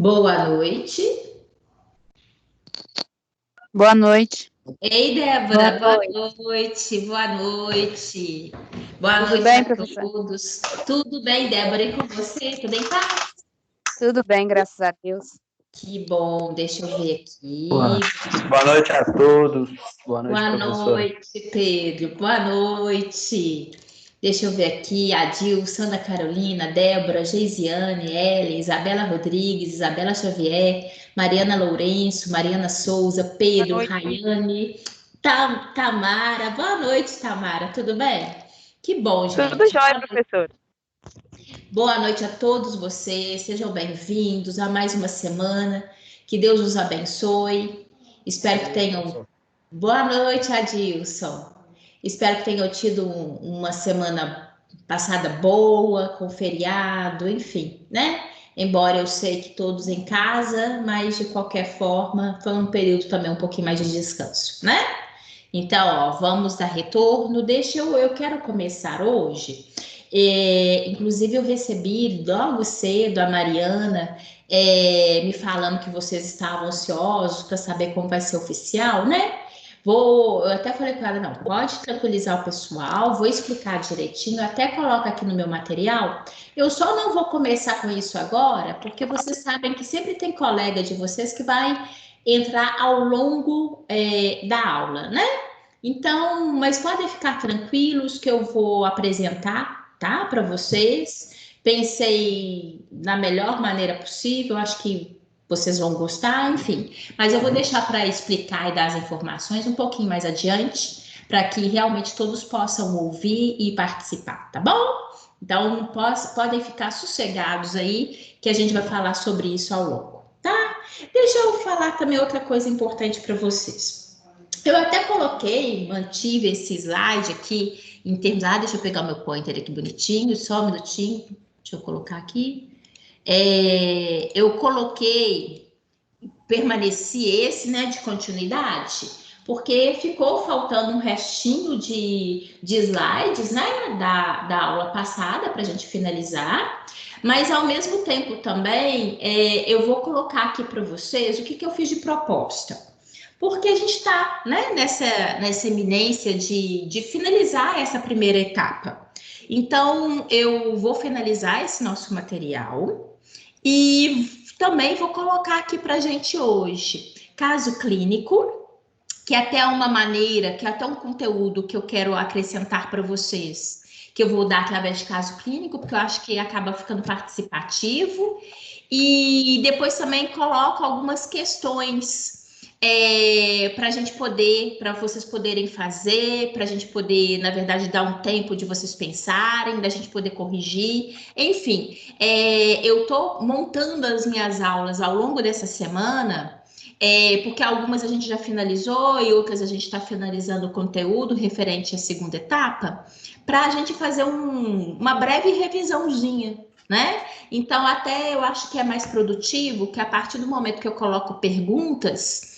Boa noite. Boa noite. Ei, Débora, boa noite. Boa noite. Boa Tudo noite bem, a professora? todos. Tudo bem, Débora? E com você? Tudo em paz? Tudo bem, graças a Deus. Que bom, deixa eu ver aqui. Boa noite a todos. Boa noite, Boa professora. noite, Pedro. Boa noite. Deixa eu ver aqui. Adilson, Ana Carolina, Débora, Geisiane, Ellen, Isabela Rodrigues, Isabela Xavier, Mariana Lourenço, Mariana Souza, Pedro, Rayane, Tamara. Boa noite, Tamara. Tudo bem? Que bom, gente. Tudo jóia, professor. Boa noite a todos vocês. Sejam bem-vindos a mais uma semana. Que Deus os abençoe. Espero que tenham. Boa noite, Adilson. Espero que tenham tido uma semana passada boa, com feriado, enfim, né? Embora eu sei que todos em casa, mas de qualquer forma foi um período também um pouquinho mais de descanso, né? Então, ó, vamos dar retorno. Eu quero começar hoje. Inclusive, eu recebi logo cedo a Mariana me falando que vocês estavam ansiosos para saber como vai ser oficial, né? Eu até falei com ela, não, pode tranquilizar o pessoal, vou explicar direitinho, até coloco aqui no meu material. Eu só não vou começar com isso agora, porque vocês sabem que sempre tem colega de vocês que vai entrar ao longo da aula, né? Então, mas podem ficar tranquilos que eu vou apresentar, tá, para vocês. Pensei na melhor maneira possível, acho que vocês vão gostar, enfim. Mas eu vou deixar para explicar e dar as informações um pouquinho mais adiante, para que realmente todos possam ouvir e participar, tá bom? Então, podem ficar sossegados aí, que a gente vai falar sobre isso ao longo, tá? Deixa eu falar também outra coisa importante para vocês. Eu até mantive esse slide aqui em termos. Deixa eu pegar o meu pointer aqui bonitinho, só um minutinho. Deixa eu colocar aqui. Eu permaneci esse, né, de continuidade, porque ficou faltando um restinho de slides, né, da aula passada para a gente finalizar. Mas ao mesmo tempo também eu vou colocar aqui para vocês o que eu fiz de proposta. Porque a gente está, né, nessa iminência de finalizar essa primeira etapa. Então, eu vou finalizar esse nosso material e também vou colocar aqui para a gente hoje caso clínico, que é até uma maneira, que é até um conteúdo que eu quero acrescentar para vocês, que eu vou dar através de caso clínico, porque eu acho que acaba ficando participativo. E depois também coloco algumas questões para vocês poderem fazer, para a gente poder, na verdade, dar um tempo de vocês pensarem, da gente poder corrigir. Enfim, eu estou montando as minhas aulas ao longo dessa semana, porque algumas a gente já finalizou e outras a gente está finalizando o conteúdo referente à segunda etapa, para a gente fazer uma breve revisãozinha, né? Então, até eu acho que é mais produtivo que a partir do momento que eu coloco perguntas,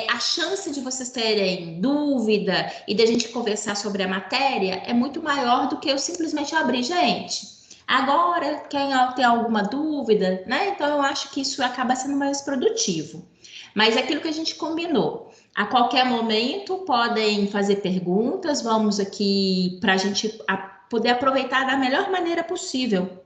a chance de vocês terem dúvida e de a gente conversar sobre a matéria é muito maior do que eu simplesmente abrir, gente. Agora, quem tem alguma dúvida, né? Então, eu acho que isso acaba sendo mais produtivo. Mas é aquilo que a gente combinou. A qualquer momento podem fazer perguntas, vamos aqui para a gente poder aproveitar da melhor maneira possível.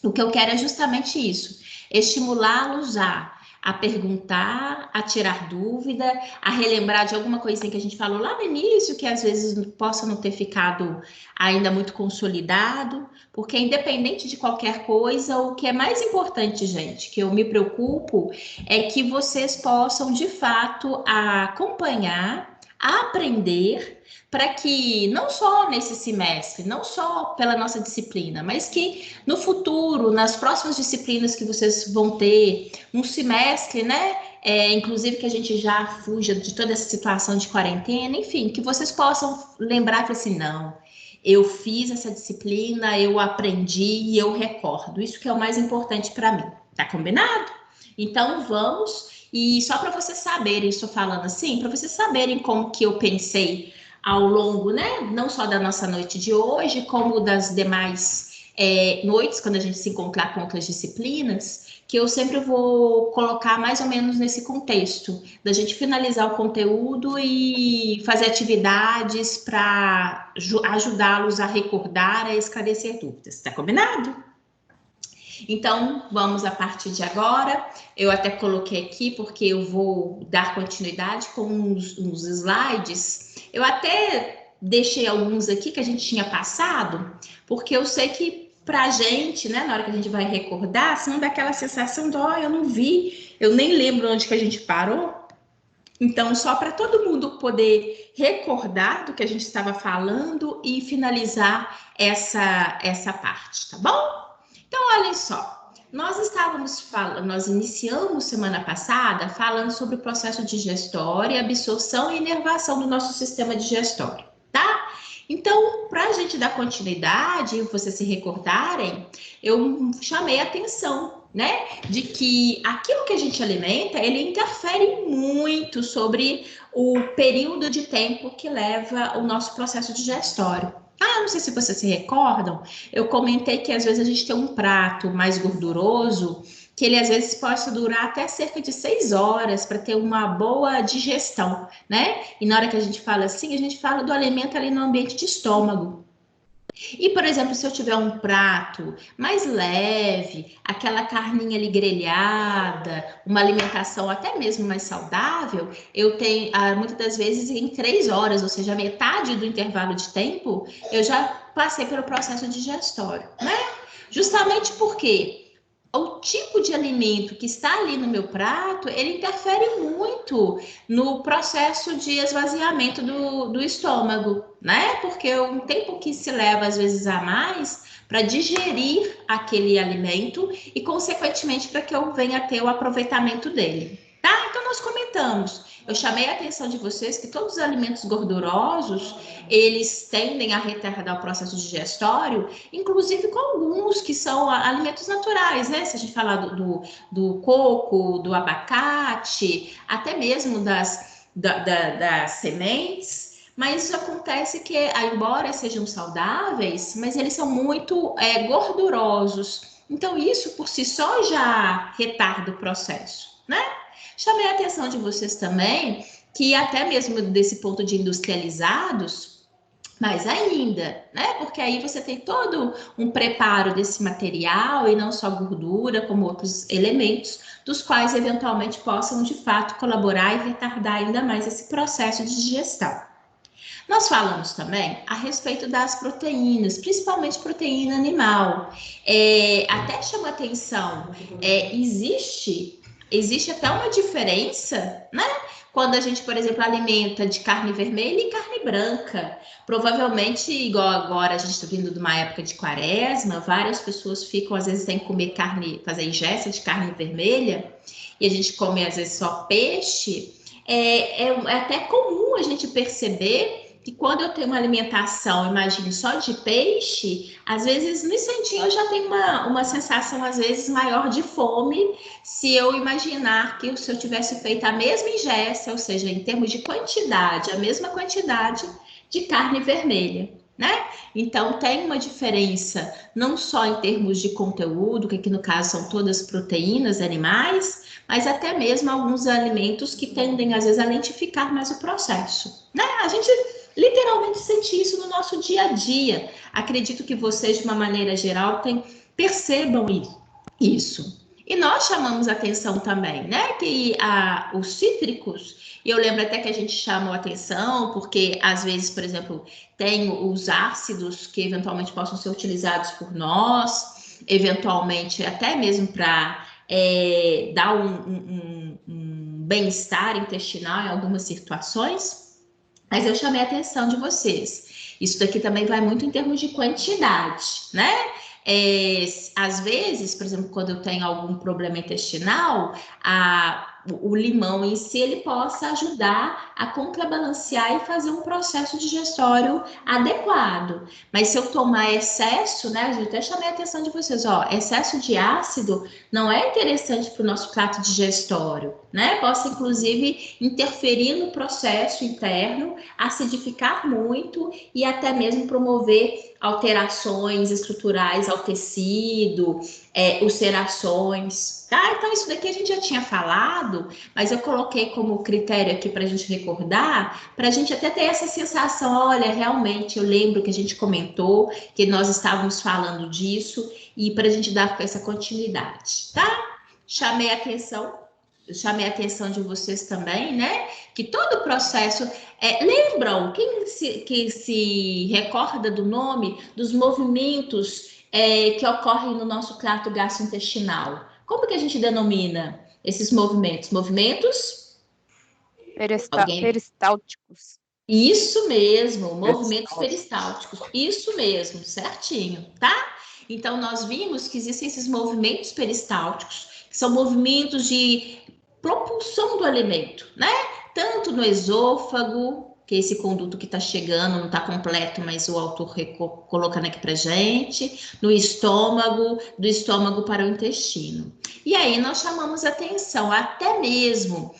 O que eu quero é justamente isso, estimulá-los a perguntar, a tirar dúvida, a relembrar de alguma coisinha que a gente falou lá no início, que às vezes possa não ter ficado ainda muito consolidado, porque independente de qualquer coisa, o que é mais importante, gente, que eu me preocupo, é que vocês possam, de fato, acompanhar, aprender, para que não só nesse semestre, não só pela nossa disciplina, mas que no futuro, nas próximas disciplinas que vocês vão ter, um semestre, né? Inclusive que a gente já fuja de toda essa situação de quarentena, enfim, que vocês possam lembrar que assim, não, eu fiz essa disciplina, eu aprendi e eu recordo. Isso que é o mais importante para mim. Tá combinado? Então vamos. E só para vocês saberem, estou falando assim, para vocês saberem como que eu pensei ao longo, né, não só da nossa noite de hoje, como das demais noites, quando a gente se encontrar com outras disciplinas, que eu sempre vou colocar mais ou menos nesse contexto, da gente finalizar o conteúdo e fazer atividades para ajudá-los a recordar, a esclarecer dúvidas. Tá combinado? Então, vamos a partir de agora. Eu até coloquei aqui, porque eu vou dar continuidade com uns slides. Eu até deixei alguns aqui que a gente tinha passado, porque eu sei que para a gente, né, na hora que a gente vai recordar, senão dá aquela sensação de, eu não vi, eu nem lembro onde que a gente parou. Então, só para todo mundo poder recordar do que a gente estava falando e finalizar essa parte, tá bom? Então, olhem só, nós iniciamos semana passada falando sobre o processo digestório, absorção e inervação do nosso sistema digestório, tá? Então, para a gente dar continuidade e vocês se recordarem, eu chamei a atenção, né, de que aquilo que a gente alimenta, ele interfere muito sobre o período de tempo que leva o nosso processo digestório. Não sei se vocês se recordam, eu comentei que às vezes a gente tem um prato mais gorduroso, que ele às vezes possa durar até cerca de 6 horas para ter uma boa digestão, né? E na hora que a gente fala assim, a gente fala do alimento ali no ambiente de estômago. E, por exemplo, se eu tiver um prato mais leve, aquela carninha ali grelhada, uma alimentação até mesmo mais saudável, eu tenho, muitas das vezes, em 3 horas, ou seja, metade do intervalo de tempo, eu já passei pelo processo digestório, né? Justamente porque o tipo de alimento que está ali no meu prato, ele interfere muito no processo de esvaziamento do estômago, né? Porque um tempo que se leva, às vezes, a mais para digerir aquele alimento e, consequentemente, para que eu venha a ter o aproveitamento dele, tá? Então, nós comentamos. Eu chamei a atenção de vocês que todos os alimentos gordurosos, eles tendem a retardar o processo digestório, inclusive com alguns que são alimentos naturais, né? Se a gente falar do coco, do abacate, até mesmo das sementes, mas isso acontece que, embora sejam saudáveis, mas eles são muito gordurosos. Então, isso por si só já retarda o processo, né? Chamei a atenção de vocês também que até mesmo desse ponto de industrializados, mais ainda, né? Porque aí você tem todo um preparo desse material e não só gordura, como outros elementos, dos quais eventualmente possam de fato colaborar e retardar ainda mais esse processo de digestão. Nós falamos também a respeito das proteínas, principalmente proteína animal. Até chama atenção, existe até uma diferença, né? Quando a gente, por exemplo, alimenta de carne vermelha e carne branca. Provavelmente, igual agora, a gente está vindo de uma época de quaresma, várias pessoas ficam, às vezes, tem que comer carne, fazer ingesta de carne vermelha, e a gente come, às vezes, só peixe. É até comum a gente perceber que quando eu tenho uma alimentação, imagine, só de peixe, às vezes no instantinho eu já tenho uma sensação, às vezes, maior de fome, se eu imaginar que se eu tivesse feito a mesma ingesta, ou seja, em termos de quantidade, a mesma quantidade de carne vermelha, né? Então, tem uma diferença, não só em termos de conteúdo, que aqui no caso são todas proteínas animais, mas até mesmo alguns alimentos que tendem, às vezes, a lentificar mais o processo, né? A gente literalmente sente isso no nosso dia a dia. Acredito que vocês, de uma maneira geral, percebam isso. E nós chamamos atenção também, né? Que os cítricos, e eu lembro até que a gente chamou atenção, porque às vezes, por exemplo, tem os ácidos que eventualmente possam ser utilizados por nós, eventualmente até mesmo para dar um bem-estar intestinal em algumas situações. Mas eu chamei a atenção de vocês. Isso daqui também vai muito em termos de quantidade, né? Às vezes, por exemplo, quando eu tenho algum problema intestinal, o limão em si, ele possa ajudar a contrabalancear e fazer um processo digestório adequado. Mas se eu tomar excesso, né, eu até chamei a atenção de vocês, ó, excesso de ácido não é interessante para o nosso trato digestório, né? Possa, inclusive, interferir no processo interno, acidificar muito e até mesmo promover alterações estruturais ao tecido, ulcerações, tá? Então, isso daqui a gente já tinha falado, mas eu coloquei como critério aqui para a gente recordar, para a gente até ter essa sensação, olha, realmente, eu lembro que a gente comentou que nós estávamos falando disso, e para a gente dar essa continuidade, tá? Chamei a atenção de vocês também, né? Que todo o processo. Lembram? Quem que se recorda do nome dos movimentos que ocorrem no nosso trato gastrointestinal? Como que a gente denomina esses movimentos? Movimentos? Peristálticos. Isso mesmo, movimentos peristálticos. Isso mesmo, certinho, tá? Então, nós vimos que existem esses movimentos peristálticos, que são movimentos de propulsão do alimento, né? Tanto no esôfago, que é esse conduto que está chegando, não está completo, mas o autor colocando aqui para gente, no estômago, do estômago para o intestino. E aí nós chamamos atenção até mesmo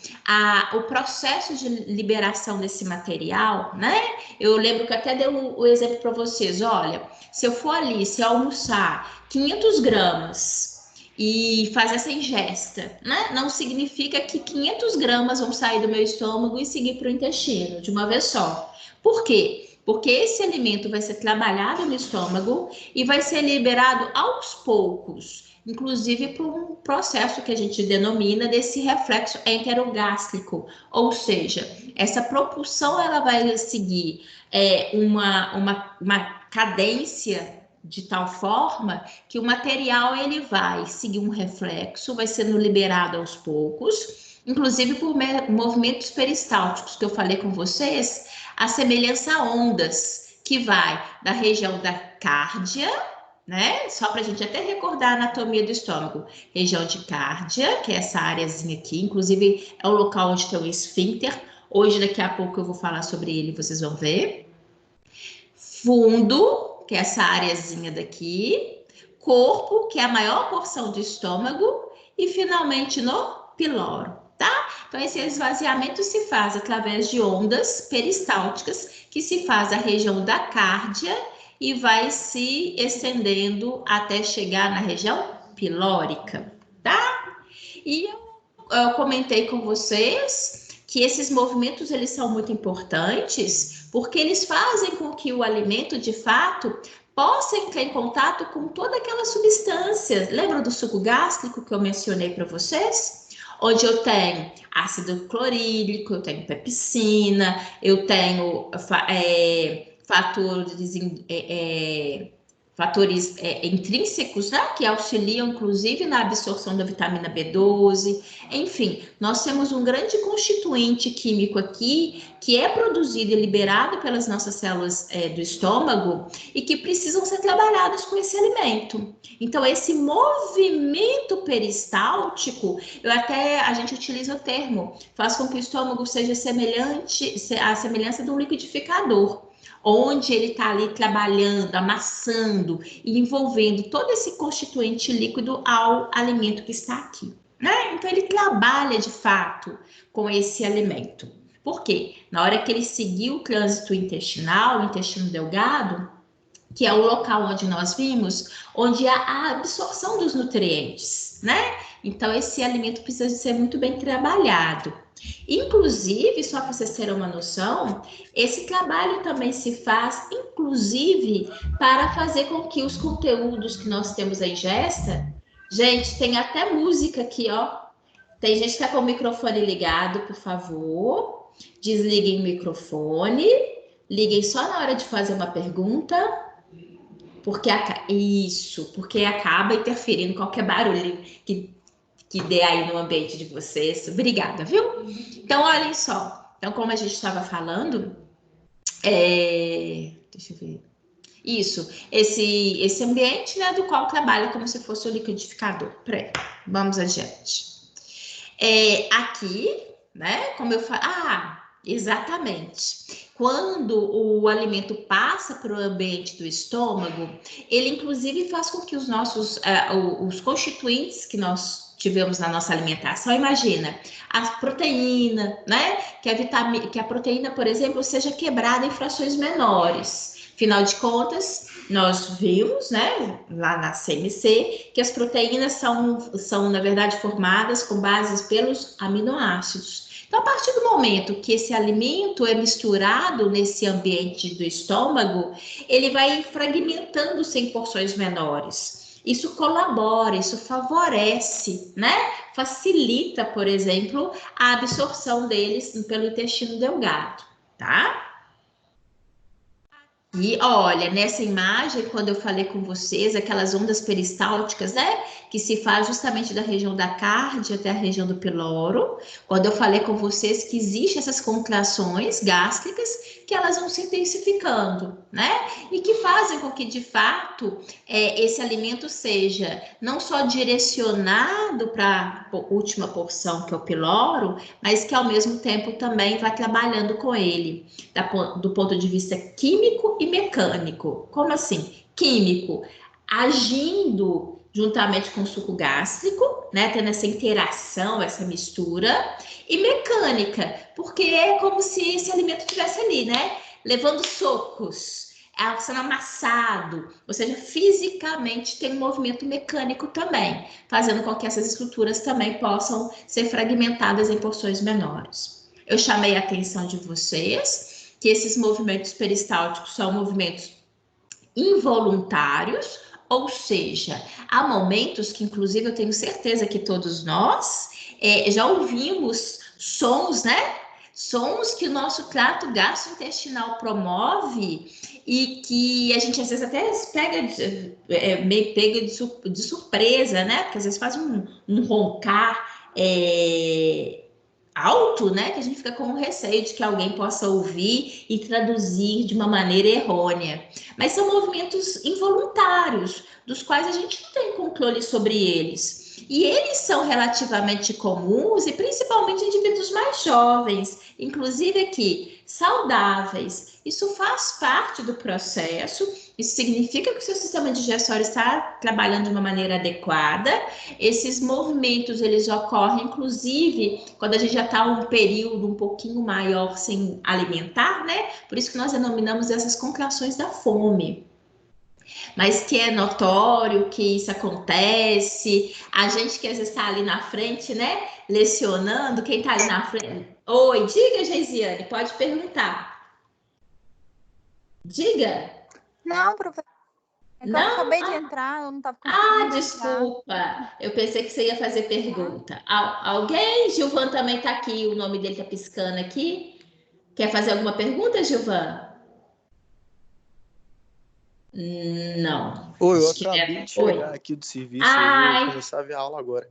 o processo de liberação desse material, né? Eu lembro que até dei o exemplo para vocês, olha, se eu for ali, se eu almoçar 500 gramas e fazer essa ingesta, né? Não significa que 500 gramas vão sair do meu estômago e seguir para o intestino de uma vez só. Por quê? Porque esse alimento vai ser trabalhado no estômago e vai ser liberado aos poucos, inclusive por um processo que a gente denomina desse reflexo enterogástrico, ou seja, essa propulsão ela vai seguir uma cadência de tal forma que o material ele vai seguir um reflexo, vai sendo liberado aos poucos, inclusive por movimentos peristálticos que eu falei com vocês, a semelhança a ondas, que vai da região da cárdia, né? Só para a gente até recordar a anatomia do estômago. Região de cárdia, que é essa áreazinha aqui, inclusive é o local onde tem o esfíncter. Hoje, daqui a pouco, eu vou falar sobre ele, vocês vão ver. Fundo, que é essa areazinha daqui, corpo, que é a maior porção do estômago, e finalmente no piloro, tá? Então, esse esvaziamento se faz através de ondas peristálticas, que se faz a região da cárdia e vai se estendendo até chegar na região pilórica, tá? E eu comentei com vocês que esses movimentos, eles são muito importantes, porque eles fazem com que o alimento, de fato, possa entrar em contato com toda aquela substância. Lembra do suco gástrico que eu mencionei para vocês? Onde eu tenho ácido clorídrico, eu tenho pepsina, eu tenho fatores intrínsecos, né, que auxiliam, inclusive, na absorção da vitamina B12. Enfim, nós temos um grande constituinte químico aqui, que é produzido e liberado pelas nossas células do estômago e que precisam ser trabalhados com esse alimento. Então, esse movimento peristáltico, a gente utiliza o termo, faz com que o estômago seja semelhante, a semelhança de um liquidificador, onde ele está ali trabalhando, amassando e envolvendo todo esse constituinte líquido ao alimento que está aqui, né? Então, ele trabalha, de fato, com esse alimento. Por quê? Na hora que ele seguir o trânsito intestinal, o intestino delgado, que é o local onde nós vimos, onde há a absorção dos nutrientes, né? Então, esse alimento precisa ser muito bem trabalhado. Inclusive, só para vocês terem uma noção, esse trabalho também se faz, inclusive, para fazer com que os conteúdos que nós temos à ingesta, gente, tem até música aqui, ó. Tem gente que está com o microfone ligado, por favor. Desliguem o microfone. Liguem só na hora de fazer uma pergunta. Porque acaba interferindo qualquer barulho que dê aí no ambiente de vocês. Obrigada, viu? Então, olhem só. Então, como a gente estava falando, deixa eu ver. Isso, esse ambiente, né, do qual trabalha como se fosse o liquidificador. Peraí, vamos adiante. Aqui, né? Como eu falo, exatamente. Quando o alimento passa para o ambiente do estômago, ele inclusive faz com que os nossos, os constituintes que nós tivemos na nossa alimentação, imagina, a proteína, né? Que a proteína, por exemplo, seja quebrada em frações menores. Afinal de contas, nós vimos, né, lá na CMC, que as proteínas são, na verdade, formadas com bases pelos aminoácidos. Então, a partir do momento que esse alimento é misturado nesse ambiente do estômago, ele vai fragmentando-se em porções menores. Isso colabora, isso favorece, né? Facilita, por exemplo, a absorção deles pelo intestino delgado, tá? E olha, nessa imagem, quando eu falei com vocês, aquelas ondas peristálticas, né? Que se faz justamente da região da carde até a região do piloro. Quando eu falei com vocês que existem essas contrações gástricas, que elas vão se intensificando, né? E que fazem com que, de fato, esse alimento seja não só direcionado para a última porção, que é o piloro, mas que ao mesmo tempo também vai trabalhando com ele do ponto de vista químico e mecânico. Como assim? Químico, agindo juntamente com o suco gástrico, né, tendo essa interação, essa mistura, e mecânica, porque é como se esse alimento estivesse ali, né, levando socos, sendo amassado, ou seja, fisicamente tem um movimento mecânico também, fazendo com que essas estruturas também possam ser fragmentadas em porções menores. Eu chamei a atenção de vocês que esses movimentos peristálticos são movimentos involuntários, ou seja, há momentos que, inclusive, eu tenho certeza que todos nós já ouvimos sons, né? Sons que o nosso trato gastrointestinal promove e que a gente às vezes até meio pega de surpresa, né? Porque às vezes faz um roncar alto, né? Que a gente fica com receio de que alguém possa ouvir e traduzir de uma maneira errônea. Mas são movimentos involuntários, dos quais a gente não tem controle sobre eles. E eles são relativamente comuns, e principalmente em indivíduos mais jovens, inclusive aqui, saudáveis. Isso faz parte do processo, isso significa que o seu sistema digestório está trabalhando de uma maneira adequada. Esses movimentos, eles ocorrem, inclusive, quando a gente já está um período um pouquinho maior sem alimentar, né? Por isso que nós denominamos essas contrações da fome. Mas que é notório que isso acontece. A gente que às vezes está ali na frente, né? Lecionando, quem está ali na frente. Oi, diga, Geisiane, pode perguntar. Diga. Não, professor. É que eu acabei de entrar, eu não estava conseguindo desculpa. Eu pensei que você ia fazer pergunta. Alguém? Gilvan também está aqui, o nome dele está piscando aqui. Quer fazer alguma pergunta, Gilvan? Não. Oi, eu acabei de chegar aqui do serviço e vou começar a ver a aula agora.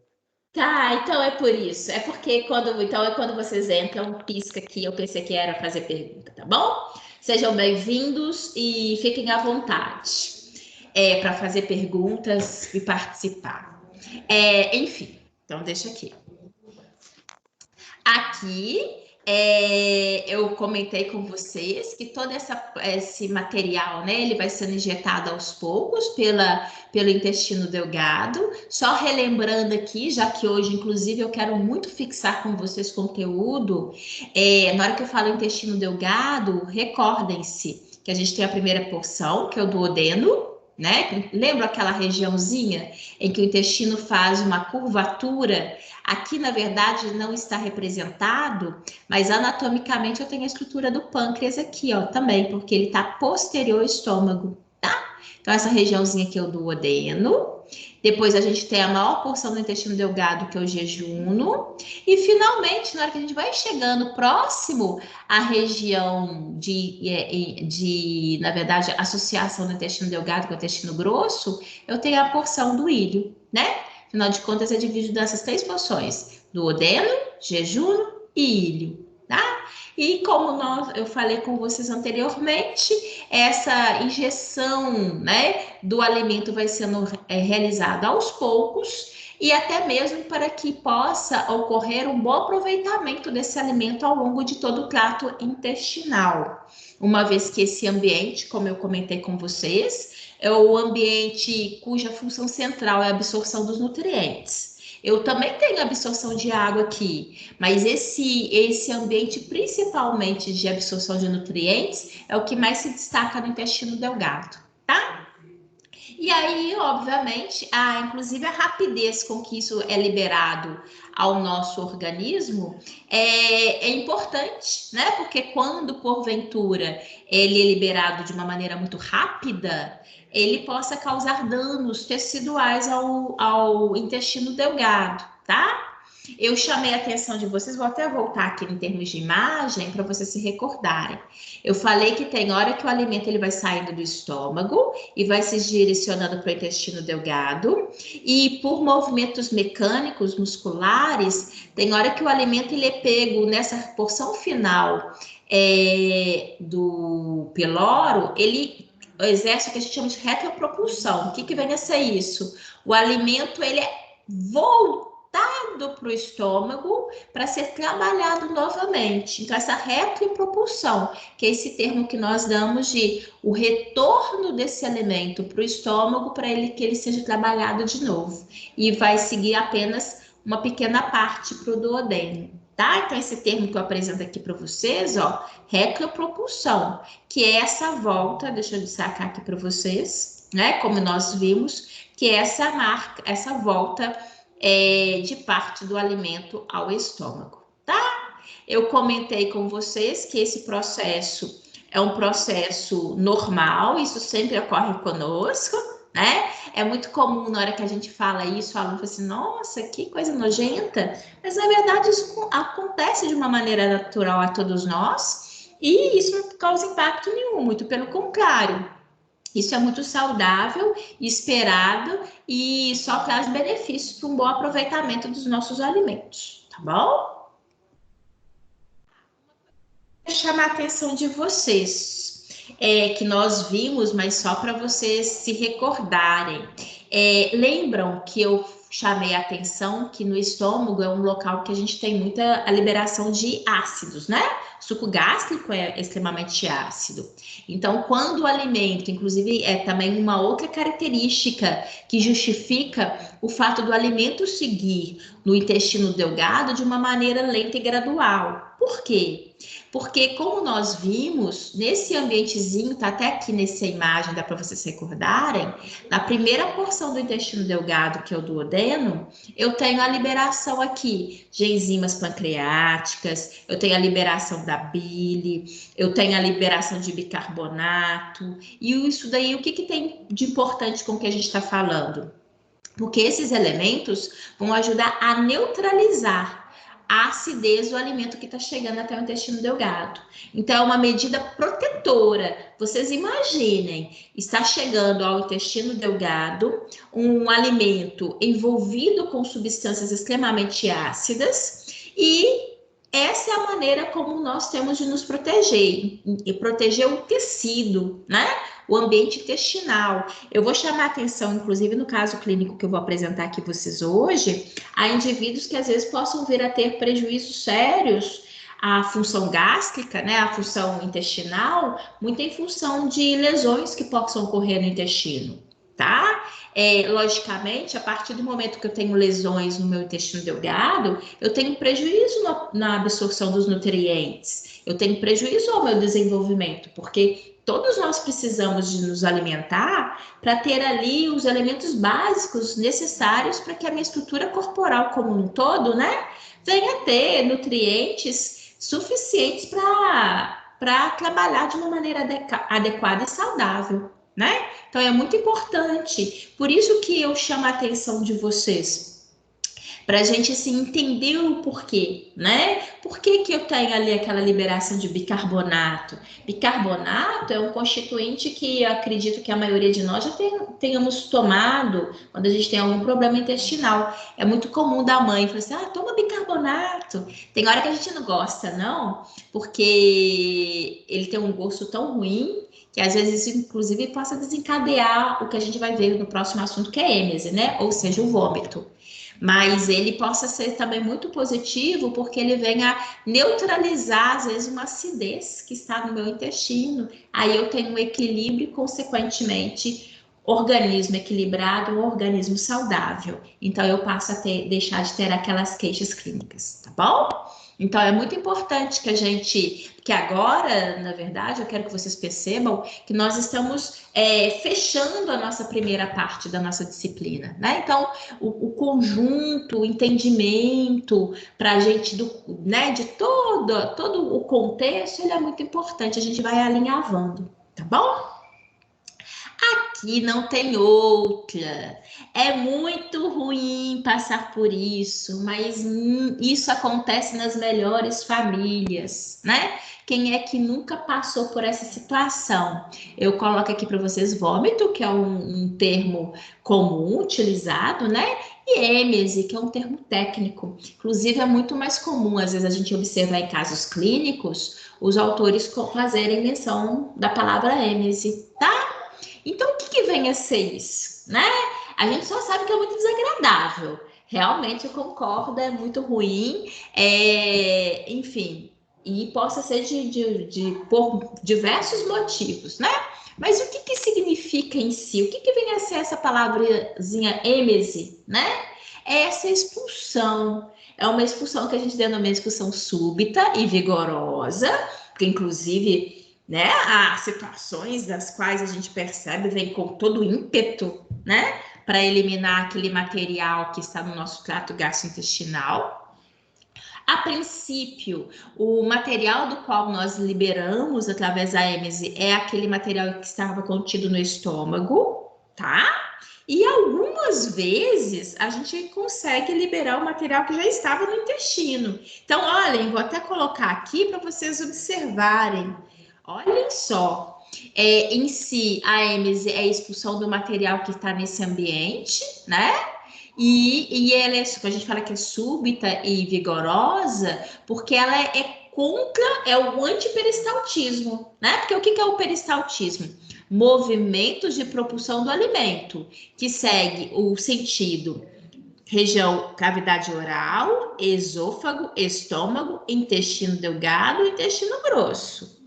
Tá, então é por isso. É porque quando vocês entram, pisca aqui, eu pensei que era fazer pergunta, tá bom? Sejam bem-vindos e fiquem à vontade para fazer perguntas e participar. Enfim, então deixa aqui. Aqui eu comentei com vocês que todo esse material, né, ele vai sendo injetado aos poucos pelo intestino delgado. Só relembrando aqui, já que hoje, inclusive, eu quero muito fixar com vocês conteúdo, na hora que eu falo intestino delgado, recordem-se que a gente tem a primeira porção, que é o duodeno, né? Lembra aquela regiãozinha em que o intestino faz uma curvatura? Aqui, na verdade, não está representado, mas anatomicamente eu tenho a estrutura do pâncreas aqui, ó, também, porque ele está posterior ao estômago, tá? Então, essa regiãozinha aqui é o duodeno. Depois a gente tem a maior porção do intestino delgado, que é o jejunum. E, finalmente, na hora que a gente vai chegando próximo à região na verdade, associação do intestino delgado com o intestino grosso, eu tenho a porção do íleo, né? Afinal de contas, é dividido nessas 3 porções: duodeno, jejunum e íleo, tá? E como eu falei com vocês anteriormente, essa injeção, né, do alimento vai sendo realizada aos poucos, e até mesmo para que possa ocorrer um bom aproveitamento desse alimento ao longo de todo o trato intestinal. Uma vez que esse ambiente, como eu comentei com vocês, é o ambiente cuja função central é a absorção dos nutrientes. Eu também tenho absorção de água aqui, mas esse ambiente, principalmente de absorção de nutrientes, é o que mais se destaca no intestino delgado, tá? E aí, obviamente, inclusive a rapidez com que isso é liberado ao nosso organismo é importante, né? Porque quando, porventura, ele é liberado de uma maneira muito rápida, ele possa causar danos teciduais ao intestino delgado, tá? Eu chamei a atenção de vocês, vou até voltar aqui em termos de imagem para vocês se recordarem. Eu falei que tem hora que o alimento ele vai saindo do estômago e vai se direcionando para o intestino delgado, e por movimentos mecânicos, musculares, tem hora que o alimento ele é pego nessa porção final do piloro, ele exerce o que a gente chama de retropropulsão. O que vem a ser isso? O alimento ele é voltado para o estômago para ser trabalhado novamente. Então, essa retropropulsão, que é esse termo que nós damos de o retorno desse alimento para o estômago para que ele seja trabalhado de novo. E vai seguir apenas uma pequena parte para o duodeno. Tá? Então, esse termo que eu apresento aqui para vocês, ó, retropropulsão, que é essa volta, deixa eu destacar aqui para vocês, né? Como nós vimos, que é essa volta de parte do alimento ao estômago, tá? Eu comentei com vocês que esse processo é um processo normal, isso sempre ocorre conosco, né? É muito comum na hora que a gente fala isso, o aluno fala assim, nossa, que coisa nojenta, mas na verdade isso acontece de uma maneira natural a todos nós, e isso não causa impacto nenhum, muito pelo contrário. Isso é muito saudável, esperado e só traz benefícios para um bom aproveitamento dos nossos alimentos, tá bom? Vou chamar a atenção de vocês, que nós vimos, mas só para vocês se recordarem. Lembram que eu chamei a atenção que no estômago é um local que a gente tem muita liberação de ácidos, né? O suco gástrico é extremamente ácido. Então, quando o alimento, inclusive, é também uma outra característica que justifica o fato do alimento seguir no intestino delgado de uma maneira lenta e gradual. Por quê? Porque, como nós vimos, nesse ambientezinho, tá até aqui nessa imagem, dá para vocês se recordarem, na primeira porção do intestino delgado, que é o duodeno, eu tenho a liberação aqui de enzimas pancreáticas, eu tenho a liberação da bile, eu tenho a liberação de bicarbonato, e isso daí, o que tem de importante com o que a gente está falando? Porque esses elementos vão ajudar a neutralizar a acidez do alimento que está chegando até o intestino delgado. Então, é uma medida protetora. Vocês imaginem, está chegando ao intestino delgado um alimento envolvido com substâncias extremamente ácidas, e essa é a maneira como nós temos de nos proteger, e proteger o tecido, né? O ambiente intestinal. Eu vou chamar a atenção, inclusive no caso clínico que eu vou apresentar aqui vocês hoje, a indivíduos que às vezes possam vir a ter prejuízos sérios à função gástrica, né, à função intestinal, muito em função de lesões que possam ocorrer no intestino, tá? Logicamente, a partir do momento que eu tenho lesões no meu intestino delgado, eu tenho prejuízo na absorção dos nutrientes, eu tenho prejuízo ao meu desenvolvimento, porque todos nós precisamos de nos alimentar para ter ali os elementos básicos necessários para que a minha estrutura corporal como um todo, né, venha a ter nutrientes suficientes para trabalhar de uma maneira adequada e saudável, né? Então é muito importante. Por isso que eu chamo a atenção de vocês, para a gente assim, entender o porquê, né? Por que eu tenho ali aquela liberação de bicarbonato? Bicarbonato é um constituinte que eu acredito que a maioria de nós já tenhamos tomado quando a gente tem algum problema intestinal. É muito comum da mãe falar assim, toma bicarbonato. Tem hora que a gente não gosta, não, porque ele tem um gosto tão ruim que às vezes isso, inclusive, possa desencadear o que a gente vai ver no próximo assunto, que é êmese, né? Ou seja, o vômito. Mas ele possa ser também muito positivo, porque ele vem a neutralizar, às vezes, uma acidez que está no meu intestino. Aí eu tenho um equilíbrio e, consequentemente, organismo equilibrado, um organismo saudável. Então, eu passo a deixar de ter aquelas queixas clínicas, tá bom? Então, é muito importante que agora, na verdade, eu quero que vocês percebam que nós estamos fechando a nossa primeira parte da nossa disciplina, né? Então, o conjunto, o entendimento para a gente, né, de todo o contexto, ele é muito importante, a gente vai alinhavando, tá bom? Aqui não tem outra. É muito ruim passar por isso, mas isso acontece nas melhores famílias, né? Quem é que nunca passou por essa situação? Eu coloco aqui para vocês vômito, que é um termo comum utilizado, né? E êmese, que é um termo técnico. Inclusive, é muito mais comum, às vezes, a gente observar em casos clínicos, os autores fazerem menção da palavra êmese, tá? Então, o que vem a ser isso, né? A gente só sabe que é muito desagradável. Realmente, eu concordo, é muito ruim. Enfim, e possa ser por diversos motivos, né? Mas o que significa em si? O que vem a ser essa palavrinha êmese, né? É essa expulsão. É uma expulsão que a gente denomina expulsão súbita e vigorosa, porque, inclusive, né, há situações das quais a gente percebe, vem com todo o ímpeto, né, para eliminar aquele material que está no nosso trato gastrointestinal. A princípio, o material do qual nós liberamos através da êmese é aquele material que estava contido no estômago, tá? E algumas vezes a gente consegue liberar o material que já estava no intestino. Então, olhem, vou até colocar aqui para vocês observarem. Olhem só, em si, a êmese é a expulsão do material que está nesse ambiente, né? E ela a gente fala que é súbita e vigorosa, porque ela é o antiperistaltismo, né? Porque o que é o peristaltismo? Movimentos de propulsão do alimento, que segue o sentido região cavidade oral, esôfago, estômago, intestino delgado e intestino grosso.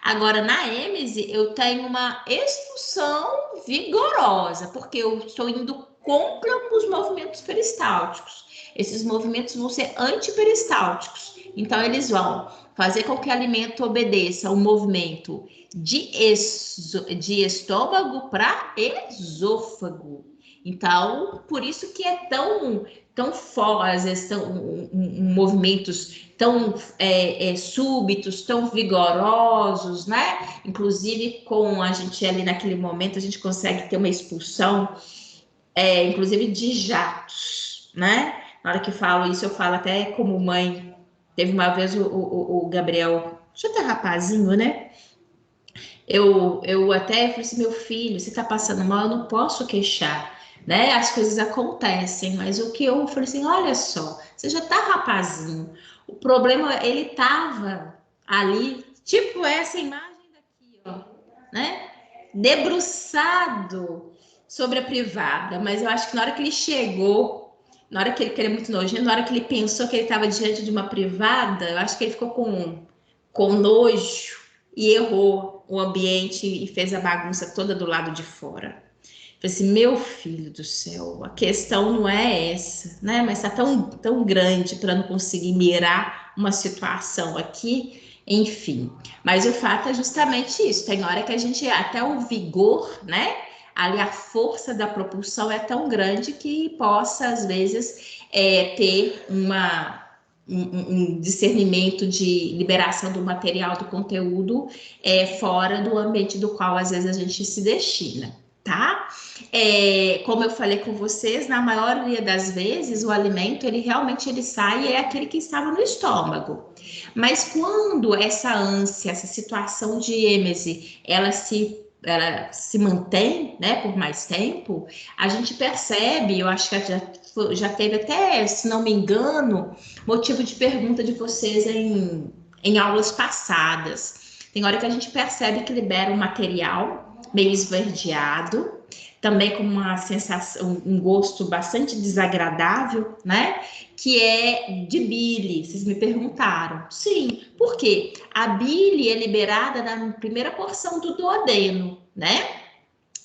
Agora, na êmese, eu tenho uma expulsão vigorosa, porque eu estou indo contra os movimentos peristálticos. Esses movimentos vão ser antiperistálticos. Então, eles vão fazer com que o alimento obedeça um movimento de estômago para esôfago. Então, por isso que é tão forte, às vezes, movimentos tão súbitos, tão vigorosos, né? Inclusive, com a gente ali naquele momento, a gente consegue ter uma expulsão, inclusive de jatos, né? Na hora que falo isso, eu falo até como mãe. Teve uma vez o Gabriel, já tá rapazinho, né? Eu até falei assim, meu filho, você tá passando mal, eu não posso queixar, né? As coisas acontecem, mas o que eu falei assim, olha só, você já tá rapazinho. O problema, ele tava ali, tipo essa imagem daqui, ó, né? Debruçado sobre a privada, mas eu acho que na hora que ele chegou, na hora que ele é muito nojento, na hora que ele pensou que ele estava diante de uma privada, eu acho que ele ficou com nojo e errou o ambiente e fez a bagunça toda do lado de fora. Falei assim, meu filho do céu, a questão não é essa, né? Mas está tão grande para não conseguir mirar uma situação aqui, enfim. Mas o fato é justamente isso. Tem hora que a gente, até o vigor, né? Ali a força da propulsão é tão grande que possa, às vezes, ter um discernimento de liberação do material, do conteúdo, fora do ambiente do qual, às vezes, a gente se destina, tá? Como eu falei com vocês, na maioria das vezes, o alimento, ele realmente sai, é aquele que estava no estômago. Mas quando essa ânsia, essa situação de êmese, ela se mantém, né, por mais tempo, a gente percebe, eu acho que já teve até, se não me engano, motivo de pergunta de vocês em aulas passadas. Tem hora que a gente percebe que libera um material meio esverdeado, também com uma sensação, um gosto bastante desagradável, né? Que é de bile. Vocês me perguntaram. Sim, por quê? A bile é liberada na primeira porção do duodeno, né?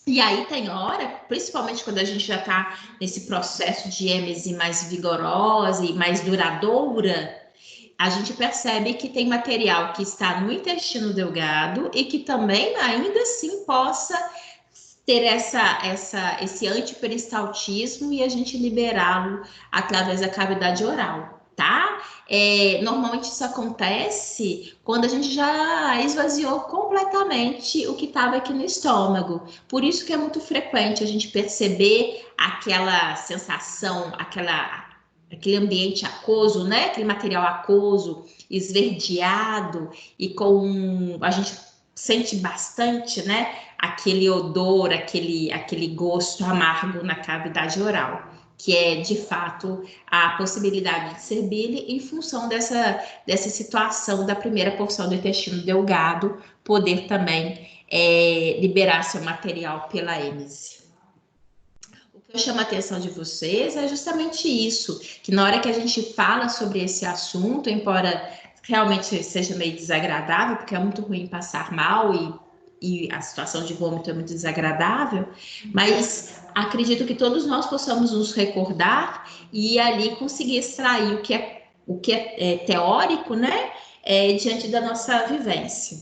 E aí tem hora, principalmente quando a gente já está nesse processo de êmese mais vigorosa e mais duradoura, a gente percebe que tem material que está no intestino delgado e que também ainda assim possa ter esse antiperistaltismo e a gente liberá-lo através da cavidade oral, tá? Normalmente isso acontece quando a gente já esvaziou completamente o que estava aqui no estômago. Por isso que é muito frequente a gente perceber aquela sensação, aquele ambiente aquoso, né? Aquele material aquoso, esverdeado e a gente sente bastante, né? Aquele odor, aquele gosto amargo na cavidade oral, que é, de fato, a possibilidade de ser bile em função dessa situação da primeira porção do intestino delgado poder também liberar seu material pela êmese. O que eu chamo a atenção de vocês é justamente isso, que na hora que a gente fala sobre esse assunto, embora realmente seja meio desagradável, porque é muito ruim passar mal e a situação de vômito é muito desagradável, mas acredito que todos nós possamos nos recordar e ali conseguir extrair o que é teórico, né, diante da nossa vivência.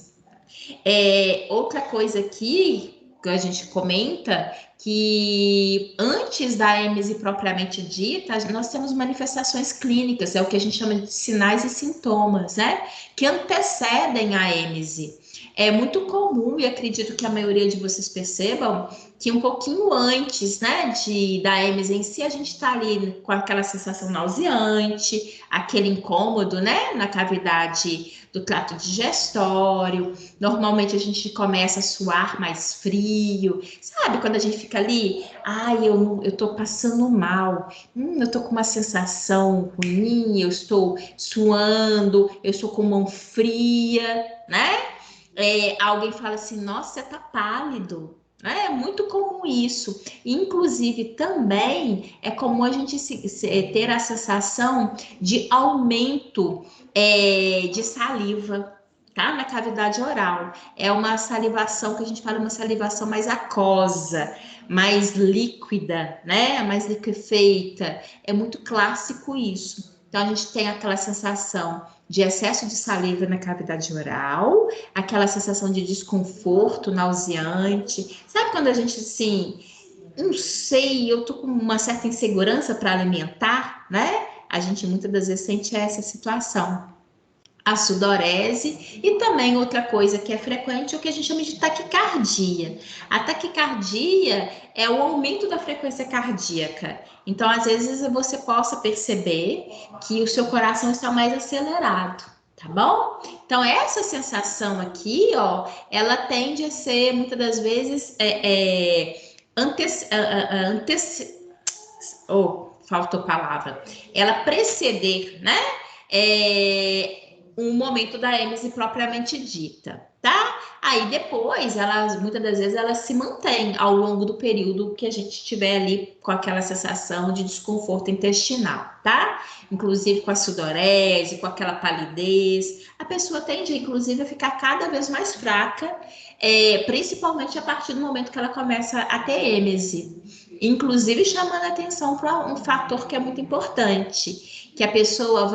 Outra coisa aqui que a gente comenta, que antes da êmese propriamente dita, nós temos manifestações clínicas, é o que a gente chama de sinais e sintomas, né, que antecedem a êmese. É muito comum, e acredito que a maioria de vocês percebam, que um pouquinho antes, né, da êmese em si, a gente está ali com aquela sensação nauseante, aquele incômodo, né, na cavidade do trato digestório. Normalmente a gente começa a suar mais frio, sabe? Quando a gente fica ali, eu tô passando mal, eu tô com uma sensação ruim, eu estou suando, eu estou com mão fria, né? Alguém fala assim, nossa, você tá pálido. É muito comum isso. Inclusive, também é comum a gente ter a sensação de aumento de saliva, tá? Na cavidade oral. É uma salivação que a gente fala, uma salivação mais aquosa, mais líquida, né? Mais liquefeita. É muito clássico isso. Então, a gente tem aquela sensação de excesso de saliva na cavidade oral, aquela sensação de desconforto nauseante. Sabe quando a gente, assim, não sei, eu tô com uma certa insegurança para alimentar, né? A gente muitas das vezes sente essa situação. A sudorese e também outra coisa que é frequente, o que a gente chama de taquicardia. A taquicardia é o aumento da frequência cardíaca. Então, às vezes, você possa perceber que o seu coração está mais acelerado, tá bom? Então, essa sensação aqui, ó, ela tende a ser, muitas das vezes, faltou palavra. Ela preceder, né? Um momento da êmese propriamente dita, tá? Aí depois, muitas das vezes, elas se mantêm ao longo do período que a gente estiver ali com aquela sensação de desconforto intestinal, tá? Inclusive com a sudorese, com aquela palidez. A pessoa tende, inclusive, a ficar cada vez mais fraca, principalmente a partir do momento que ela começa a ter êmese. Inclusive, chamando a atenção para um fator que é muito importante, que a pessoa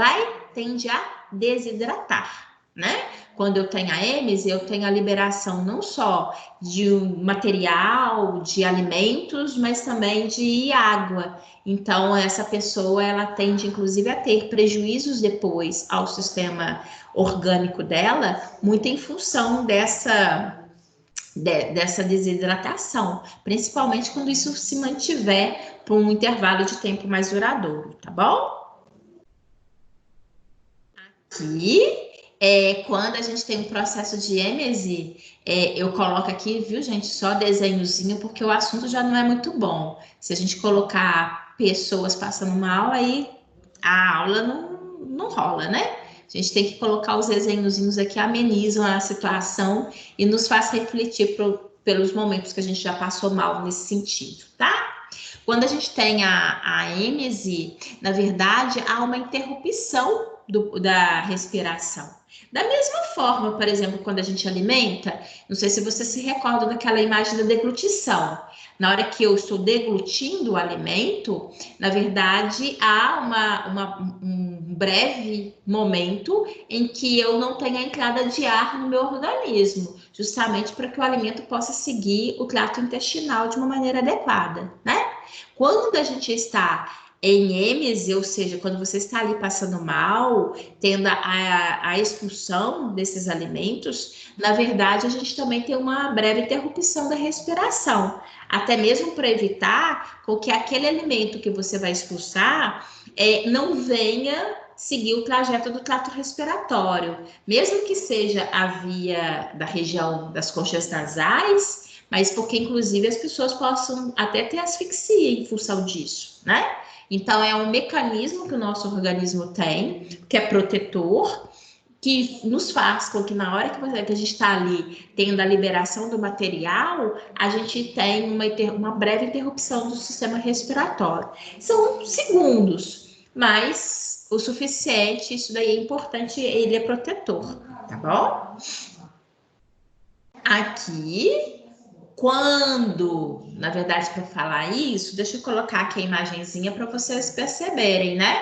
tende a desidratar, né? Quando eu tenho a êmese, eu tenho a liberação não só de material, de alimentos, mas também de água. Então, essa pessoa, ela tende, inclusive, a ter prejuízos depois ao sistema orgânico dela, muito em função dessa desidratação, principalmente quando isso se mantiver por um intervalo de tempo mais duradouro, tá bom? Aqui, quando a gente tem um processo de êmese, eu coloco aqui, viu, gente, só desenhozinho, porque o assunto já não é muito bom. Se a gente colocar pessoas passando mal, aí a aula não rola, né? A gente tem que colocar os desenhozinhos aqui, amenizam a situação e nos faz refletir pelos momentos que a gente já passou mal nesse sentido, tá? Quando a gente tem a êmese, na verdade, há uma interrupção da respiração. Da mesma forma, por exemplo, quando a gente alimenta, não sei se você se recorda daquela imagem da deglutição. Na hora que eu estou deglutindo o alimento, na verdade, há um breve momento em que eu não tenho a entrada de ar no meu organismo, justamente para que o alimento possa seguir o trato intestinal de uma maneira adequada, né? Quando a gente está em êmese, ou seja, quando você está ali passando mal, tendo a expulsão desses alimentos, na verdade, a gente também tem uma breve interrupção da respiração, até mesmo para evitar que aquele alimento que você vai expulsar não venha seguir o trajeto do trato respiratório, mesmo que seja a via da região das conchas nasais, mas porque, inclusive, as pessoas possam até ter asfixia em função disso, né? Então, é um mecanismo que o nosso organismo tem, que é protetor, que nos faz com que na hora que a gente está ali tendo a liberação do material, a gente tem uma breve interrupção do sistema respiratório. São segundos, mas o suficiente, isso daí é importante, ele é protetor, tá bom? Aqui... Quando, na verdade, para falar isso, deixa eu colocar aqui a imagenzinha para vocês perceberem, né?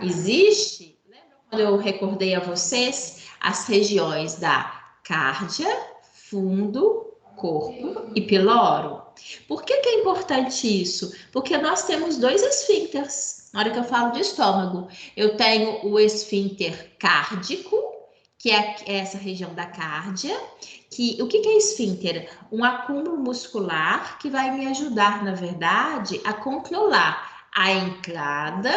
Existe, lembra quando eu recordei a vocês as regiões da cárdia, fundo, corpo e piloro? Por que é importante isso? Porque nós temos dois esfíncteres. Na hora que eu falo de estômago, eu tenho o esfíncter cárdico, que é essa região da cárdia, o que é esfíncter? Um acúmulo muscular que vai me ajudar, na verdade, a controlar a entrada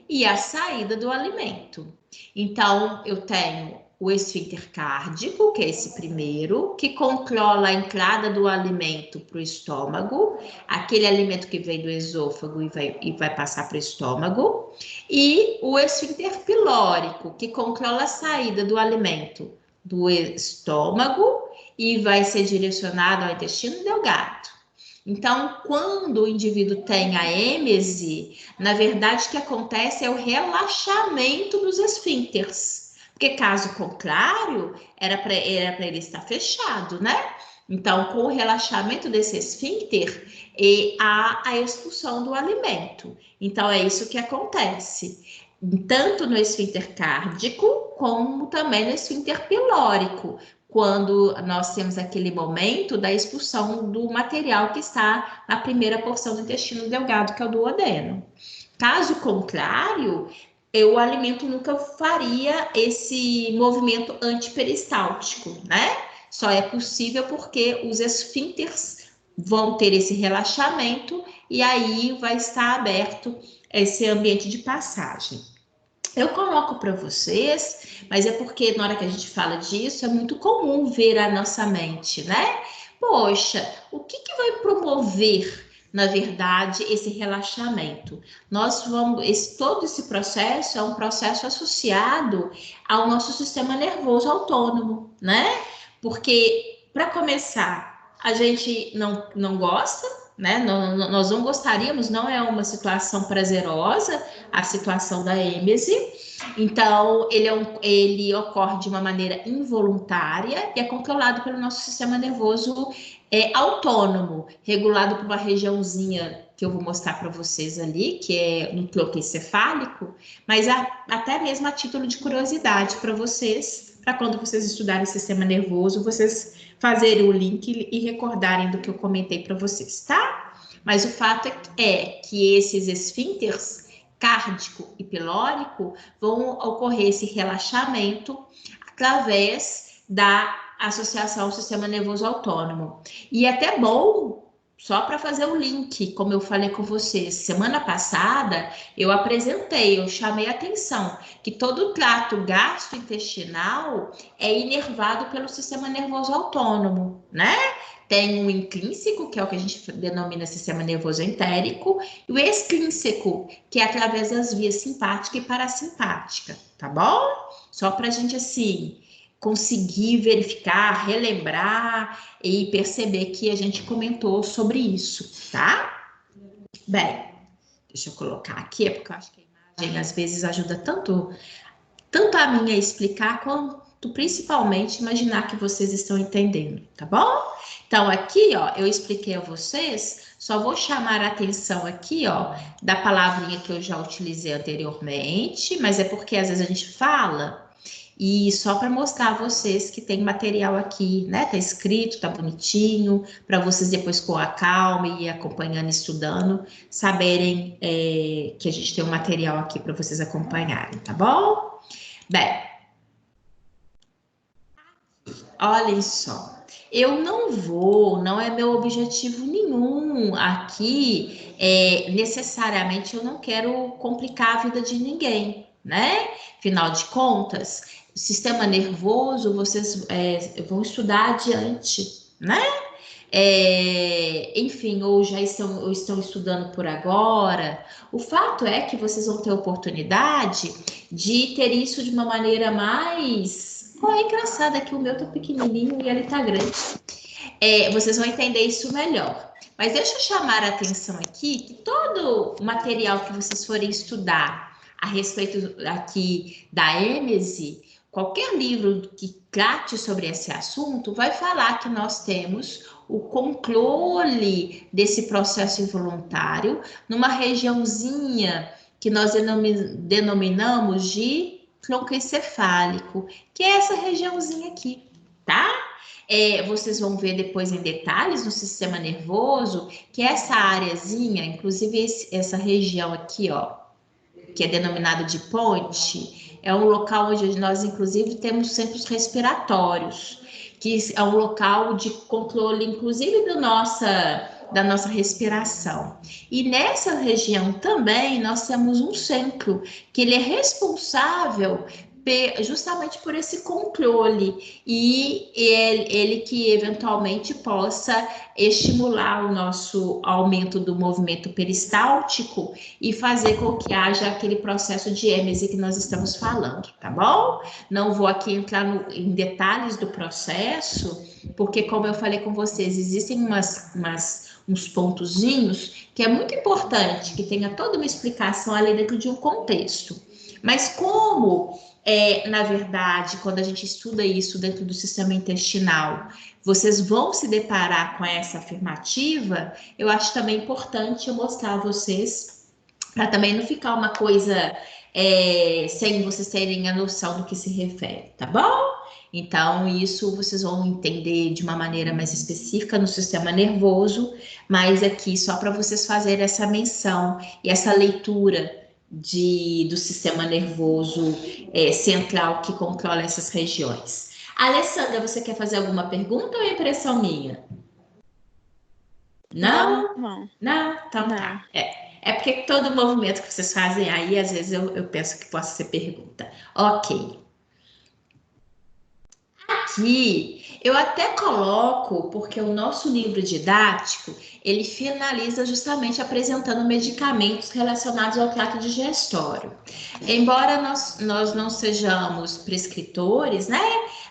e a saída do alimento. Então, eu tenho o esfíncter cárdico, que é esse primeiro, que controla a entrada do alimento para o estômago, aquele alimento que vem do esôfago e vai passar para o estômago, e o esfíncter pilórico, que controla a saída do alimento do estômago e vai ser direcionado ao intestino delgado. Então, quando o indivíduo tem a êmese, na verdade, o que acontece é o relaxamento dos esfíncteres. Porque, caso contrário, era para ele estar fechado, né? Então, com o relaxamento desse esfíncter, há a expulsão do alimento. Então, é isso que acontece. Tanto no esfíncter cárdico, como também no esfíncter pilórico, quando nós temos aquele momento da expulsão do material que está na primeira porção do intestino delgado, que é o duodeno. Caso contrário, o alimento nunca faria esse movimento antiperistáltico, né? Só é possível porque os esfíncteres vão ter esse relaxamento e aí vai estar aberto esse ambiente de passagem. Eu coloco para vocês, mas é porque na hora que a gente fala disso, é muito comum ver a nossa mente, né? Poxa, o que vai promover, na verdade, esse relaxamento? Todo esse processo é um processo associado ao nosso sistema nervoso autônomo, né? Porque, para começar, a gente não gosta, né? Nós não gostaríamos, não é uma situação prazerosa a situação da êmese. Então, ele ocorre de uma maneira involuntária e é controlado pelo nosso sistema nervoso autônomo, regulado por uma regiãozinha que eu vou mostrar para vocês ali, que é no tronco encefálico, mas até mesmo a título de curiosidade para vocês, para quando vocês estudarem sistema nervoso, vocês fazerem o link e recordarem do que eu comentei para vocês, tá? Mas o fato é que esses esfíncteres cárdico e pilórico vão ocorrer esse relaxamento através da associação ao sistema nervoso autônomo. E é até bom, só para fazer o link, como eu falei com vocês, semana passada eu chamei a atenção que todo o trato gastrointestinal é inervado pelo sistema nervoso autônomo, né? Tem o intrínseco, que é o que a gente denomina sistema nervoso entérico, e o extrínseco, que é através das vias simpática e parasimpática, tá bom? Só para a gente, assim, conseguir verificar, relembrar e perceber que a gente comentou sobre isso, tá? Bem, deixa eu colocar aqui, é porque eu acho que a imagem às vezes ajuda tanto a mim a explicar, quanto principalmente imaginar que vocês estão entendendo, tá bom? Então, aqui, ó, eu expliquei a vocês, só vou chamar a atenção aqui, ó, da palavrinha que eu já utilizei anteriormente, mas é porque às vezes a gente fala, e só para mostrar a vocês que tem material aqui, né? Tá escrito, tá bonitinho, para vocês depois com a calma e acompanhando, estudando, saberem que a gente tem um material aqui para vocês acompanharem, tá bom? Bem, olhem só, eu não é meu objetivo nenhum aqui, necessariamente eu não quero complicar a vida de ninguém, né? Afinal de contas, o sistema nervoso, vocês vão estudar adiante, né? Enfim, ou estão estudando por agora. O fato é que vocês vão ter oportunidade de ter isso de uma maneira mais... é engraçado que o meu tá pequenininho e ele tá grande. Vocês vão entender isso melhor. Mas deixa eu chamar a atenção aqui que todo o material que vocês forem estudar a respeito aqui da êmese, qualquer livro que trate sobre esse assunto vai falar que nós temos o controle desse processo involuntário numa regiãozinha que nós denominamos de tronco encefálico, que é essa regiãozinha aqui, tá? Vocês vão ver depois em detalhes no sistema nervoso que essa areazinha, inclusive essa região aqui, ó, que é denominada de ponte, é um local onde nós, inclusive, temos centros respiratórios, que é um local de controle, inclusive, da nossa respiração. E nessa região também nós temos um centro, que ele é responsável justamente por esse controle e ele que eventualmente possa estimular o nosso aumento do movimento peristáltico e fazer com que haja aquele processo de êmese que nós estamos falando, tá bom? Não vou aqui entrar em detalhes do processo, porque como eu falei com vocês, existem uns pontozinhos que é muito importante que tenha toda uma explicação ali dentro de um contexto. Mas como na verdade, quando a gente estuda isso dentro do sistema intestinal, vocês vão se deparar com essa afirmativa, eu acho também importante eu mostrar a vocês, para também não ficar uma coisa sem vocês terem a noção do que se refere, tá bom? Então, isso vocês vão entender de uma maneira mais específica no sistema nervoso, mas aqui só para vocês fazerem essa menção e essa leitura do sistema nervoso central que controla essas regiões. Alessandra, você quer fazer alguma pergunta ou é impressão minha? Não? Não? Então tá. É porque todo movimento que vocês fazem aí, às vezes eu penso que possa ser pergunta. Ok. Aqui, eu até coloco, porque o nosso livro didático, ele finaliza justamente apresentando medicamentos relacionados ao trato digestório. Embora nós não sejamos prescritores, né?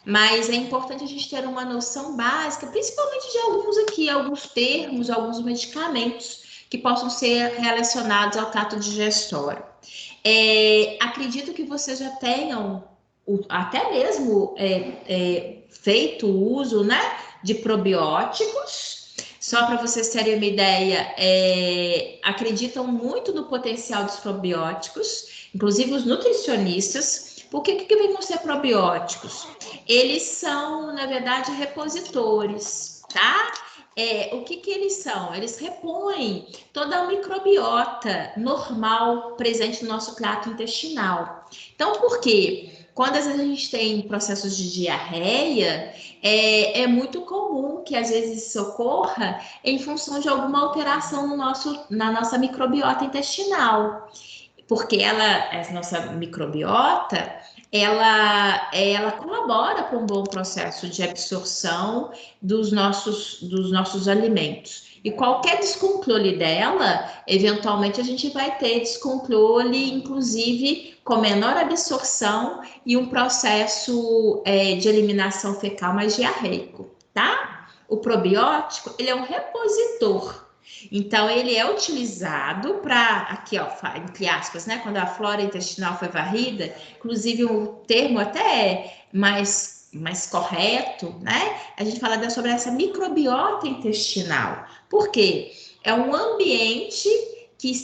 Mas é importante a gente ter uma noção básica, principalmente de alguns termos, alguns medicamentos que possam ser relacionados ao trato digestório. Acredito que vocês já tenham até mesmo feito uso, né, de probióticos. Só para vocês terem uma ideia, acreditam muito no potencial dos probióticos, inclusive os nutricionistas. Por que vêm ser probióticos? Eles são, na verdade, repositores, tá? O que eles são? Eles repõem toda a microbiota normal presente no nosso trato intestinal. Então, por quê? Quando às vezes a gente tem processos de diarreia, é muito comum que às vezes isso ocorra em função de alguma alteração na nossa microbiota intestinal. Porque a nossa microbiota, ela colabora para um bom processo de absorção dos nossos alimentos. E qualquer descontrole dela, eventualmente a gente vai ter descontrole, inclusive com menor absorção e um processo de eliminação fecal mais diarreico, tá? O probiótico, ele é um repositor. Então, ele é utilizado para, aqui, ó, entre aspas, né? Quando a flora intestinal foi varrida, inclusive o termo até é mais correto, né? A gente fala sobre essa microbiota intestinal. Por quê? É um ambiente que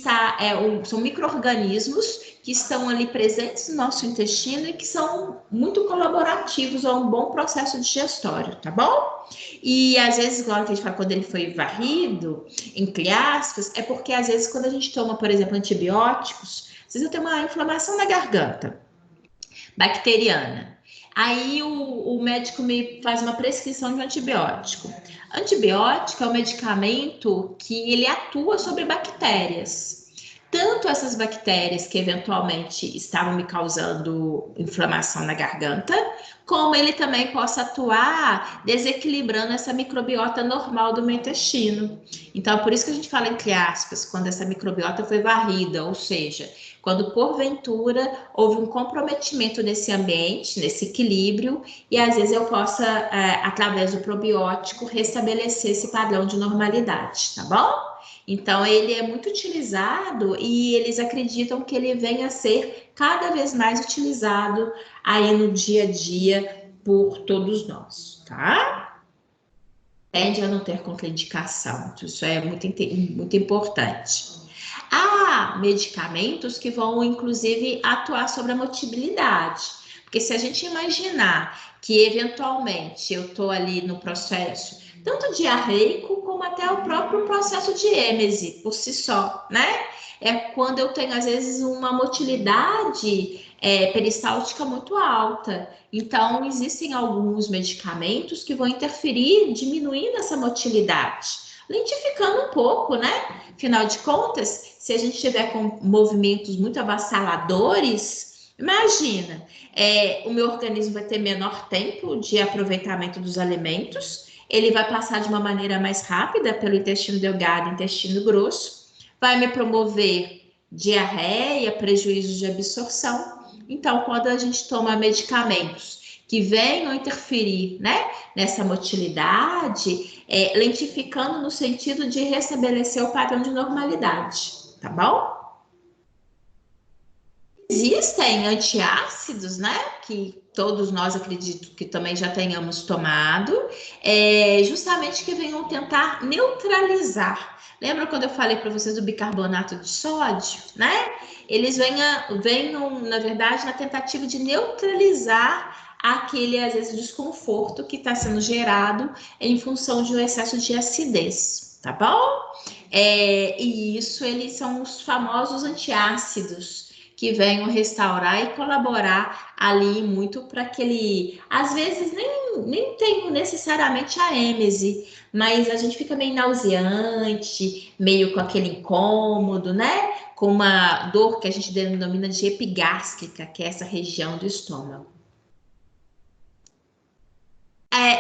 são micro-organismos que estão ali presentes no nosso intestino e que são muito colaborativos a um bom processo digestório, tá bom? E às vezes, igual a gente fala, quando ele foi varrido, entre aspas, é porque às vezes quando a gente toma, por exemplo, antibióticos, às vezes eu tenho uma inflamação na garganta bacteriana. Aí o médico me faz uma prescrição de antibiótico. Antibiótico é um medicamento que ele atua sobre bactérias. Tanto essas bactérias que eventualmente estavam me causando inflamação na garganta, como ele também possa atuar desequilibrando essa microbiota normal do meu intestino. Então, por isso que a gente fala entre aspas, quando essa microbiota foi varrida, ou seja, quando porventura houve um comprometimento nesse ambiente, nesse equilíbrio, e às vezes eu possa, através do probiótico, restabelecer esse padrão de normalidade, tá bom? Então, ele é muito utilizado e eles acreditam que ele venha a ser cada vez mais utilizado aí no dia a dia por todos nós, tá? Tende a não ter contraindicação, isso é muito importante. Há medicamentos que vão, inclusive, atuar sobre a motilidade, porque se a gente imaginar que, eventualmente, eu estou ali no processo tanto diarreico como até o próprio processo de êmese por si só, né? É quando eu tenho, às vezes, uma motilidade peristáltica muito alta. Então, existem alguns medicamentos que vão interferir, diminuindo essa motilidade, lentificando um pouco, né? Afinal de contas, se a gente tiver com movimentos muito avassaladores, imagina, o meu organismo vai ter menor tempo de aproveitamento dos alimentos, ele vai passar de uma maneira mais rápida pelo intestino delgado e intestino grosso, vai me promover diarreia, prejuízo de absorção. Então, quando a gente toma medicamentos que venham interferir, né, nessa motilidade, lentificando no sentido de restabelecer o padrão de normalidade, tá bom? Existem antiácidos, né, que todos nós acredito que também já tenhamos tomado, justamente que venham tentar neutralizar. Lembra quando eu falei para vocês do bicarbonato de sódio, né? Eles venham, na verdade, na tentativa de neutralizar aquele, às vezes, desconforto que está sendo gerado em função de um excesso de acidez, tá bom? E isso, eles são os famosos antiácidos, que venham restaurar e colaborar ali muito para que ele, às vezes, nem tem necessariamente a êmese, mas a gente fica meio nauseante, meio com aquele incômodo, né? Com uma dor que a gente denomina de epigástrica, que é essa região do estômago.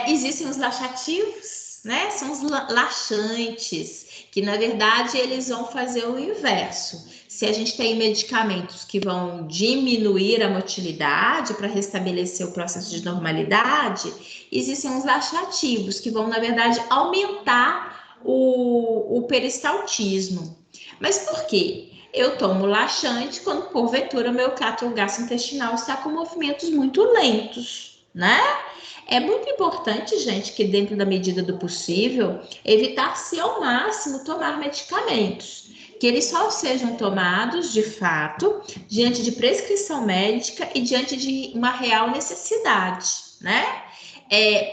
Existem os laxativos, né? São os laxantes, que na verdade eles vão fazer o inverso. Se a gente tem medicamentos que vão diminuir a motilidade para restabelecer o processo de normalidade, existem os laxativos que vão, na verdade, aumentar o peristaltismo. Mas por quê? Eu tomo laxante quando, porventura, meu trato gastrointestinal está com movimentos muito lentos, né? É muito importante, gente, que dentro da medida do possível, evitar-se ao máximo tomar medicamentos, que eles só sejam tomados, de fato, diante de prescrição médica e diante de uma real necessidade, né?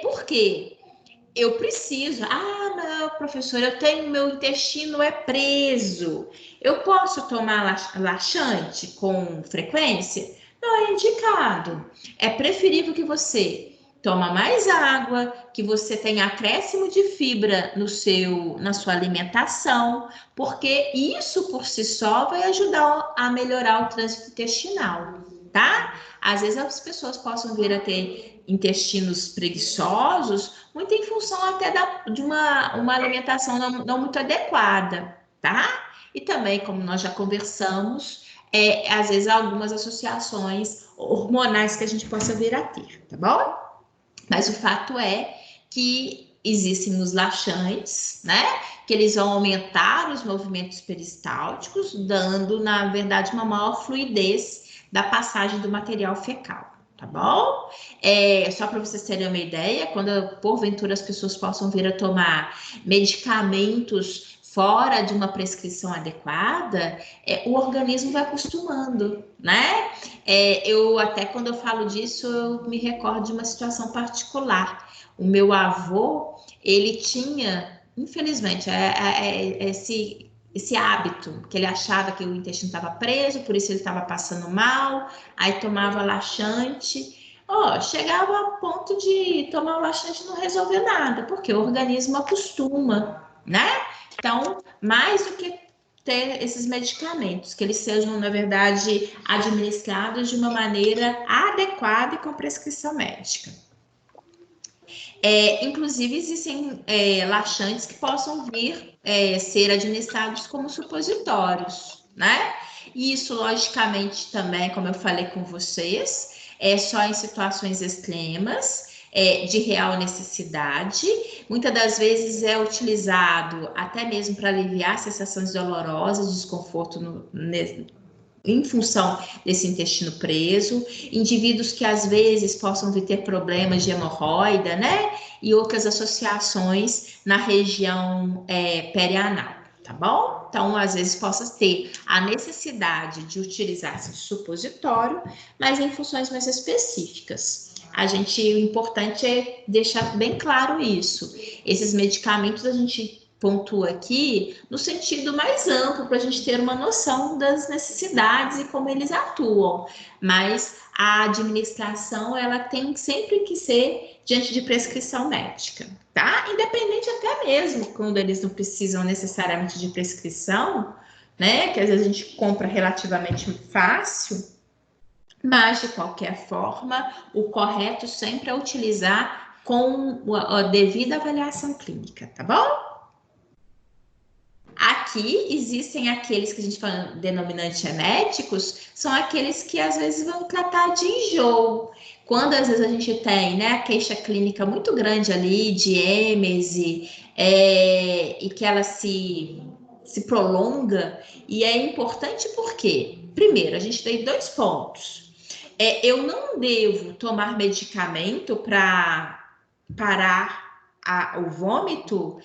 Por quê? Eu preciso, não, professor, eu tenho, meu intestino preso, eu posso tomar laxante com frequência? Não é indicado. É preferível que você toma mais água, que você tenha acréscimo de fibra na sua alimentação, porque isso por si só vai ajudar a melhorar o trânsito intestinal, tá? Às vezes as pessoas possam vir a ter intestinos preguiçosos, muito em função até de uma alimentação não muito adequada, tá? E também, como nós já conversamos, às vezes algumas associações hormonais que a gente possa vir a ter, tá bom? Mas o fato é que existem os laxantes, né? Que eles vão aumentar os movimentos peristálticos, dando, na verdade, uma maior fluidez da passagem do material fecal, tá bom? Só para vocês terem uma ideia, quando porventura as pessoas possam vir a tomar medicamentos fora de uma prescrição adequada, o organismo vai acostumando, né? Eu até, quando eu falo disso, eu me recordo de uma situação particular. O meu avô, ele tinha, infelizmente, esse hábito, que ele achava que o intestino estava preso, por isso ele estava passando mal, aí tomava laxante. Chegava a ponto de tomar o laxante e não resolver nada, porque o organismo acostuma, né? Então, mais do que ter esses medicamentos, que eles sejam, na verdade, administrados de uma maneira adequada e com prescrição médica. Inclusive, existem laxantes que possam vir ser administrados como supositórios, né? E isso, logicamente, também, como eu falei com vocês, é só em situações extremas, de real necessidade. Muitas das vezes é utilizado até mesmo para aliviar sensações dolorosas, desconforto em função desse intestino preso, indivíduos que às vezes possam vir ter problemas de hemorroida, né? E outras associações na região perianal, tá bom? Então, às vezes possa ter a necessidade de utilizar esse supositório, mas em funções mais específicas. O importante é deixar bem claro isso. Esses medicamentos a gente pontua aqui no sentido mais amplo, para a gente ter uma noção das necessidades e como eles atuam. Mas a administração, ela tem sempre que ser diante de prescrição médica, tá? Independente até mesmo quando eles não precisam necessariamente de prescrição, né? Que às vezes a gente compra relativamente fácil. Mas, de qualquer forma, o correto sempre é utilizar com a devida avaliação clínica, tá bom? Aqui existem aqueles que a gente fala denominantes genéticos, são aqueles que às vezes vão tratar de enjoo. Quando às vezes a gente tem, né, a queixa clínica muito grande ali de êmese, e que ela se prolonga, e é importante porque, primeiro, a gente tem 2 pontos. Eu não devo tomar medicamento para parar o vômito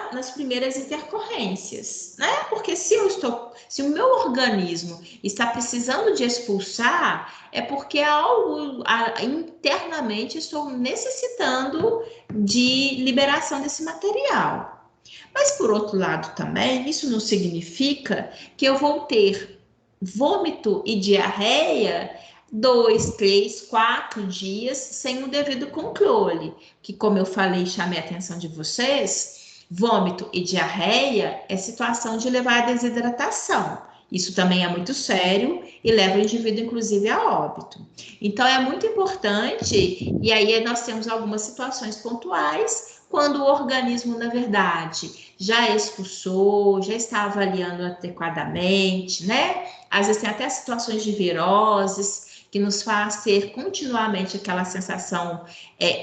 nas primeiras intercorrências, né? Porque se o meu organismo está precisando de expulsar, é porque algo internamente estou necessitando de liberação desse material. Mas, por outro lado, também, isso não significa que eu vou ter vômito e diarreia 2, 3, 4 dias sem o devido controle, que, como eu falei, chamei a atenção de vocês, vômito e diarreia é situação de levar à desidratação. Isso também é muito sério e leva o indivíduo, inclusive, a óbito. Então, é muito importante, e aí nós temos algumas situações pontuais, quando o organismo, na verdade, já expulsou, já está avaliando adequadamente, né? Às vezes tem até situações de viroses, que nos faz ter continuamente aquela sensação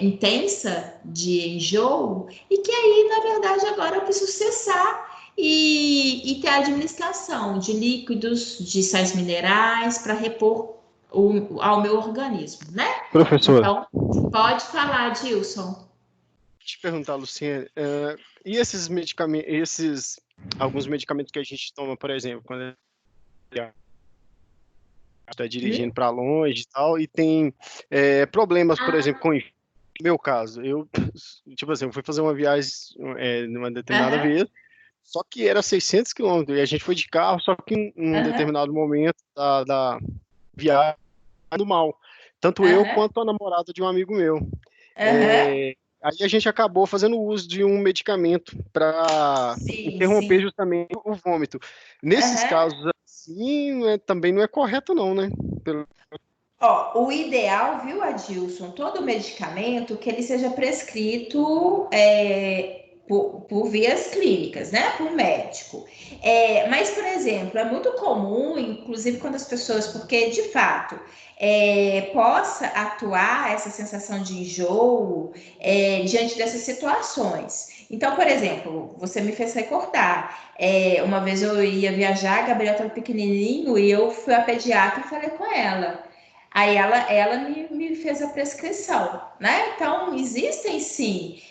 intensa de enjoo, e que aí, na verdade, agora eu preciso cessar e ter a administração de líquidos, de sais minerais, para repor ao meu organismo, né? Professor. Então, pode falar, Dilson. Te perguntar, Luciana, e esses medicamentos, alguns medicamentos que a gente toma, por exemplo, quando está dirigindo para longe e tal, e tem problemas, por exemplo, com o meu caso, eu fui fazer uma viagem numa determinada vez, só que era 600 quilômetros, e a gente foi de carro, só que em um determinado momento da viagem, do mal, tanto eu quanto a namorada de um amigo meu. Aí a gente acabou fazendo uso de um medicamento para interromper justamente o vômito. Nesses casos assim, também não é correto não, né? Ó, o ideal, viu, Adilson, todo medicamento que ele seja prescrito por vias clínicas, né, por médico. Mas, por exemplo, é muito comum, inclusive quando as pessoas, porque de fato possa atuar essa sensação de enjoo diante dessas situações. Então, por exemplo, você me fez recordar. Uma vez eu ia viajar, a Gabriel estava pequenininho e eu fui à pediatra e falei com ela. Aí ela me fez a prescrição, né? Então, existem sim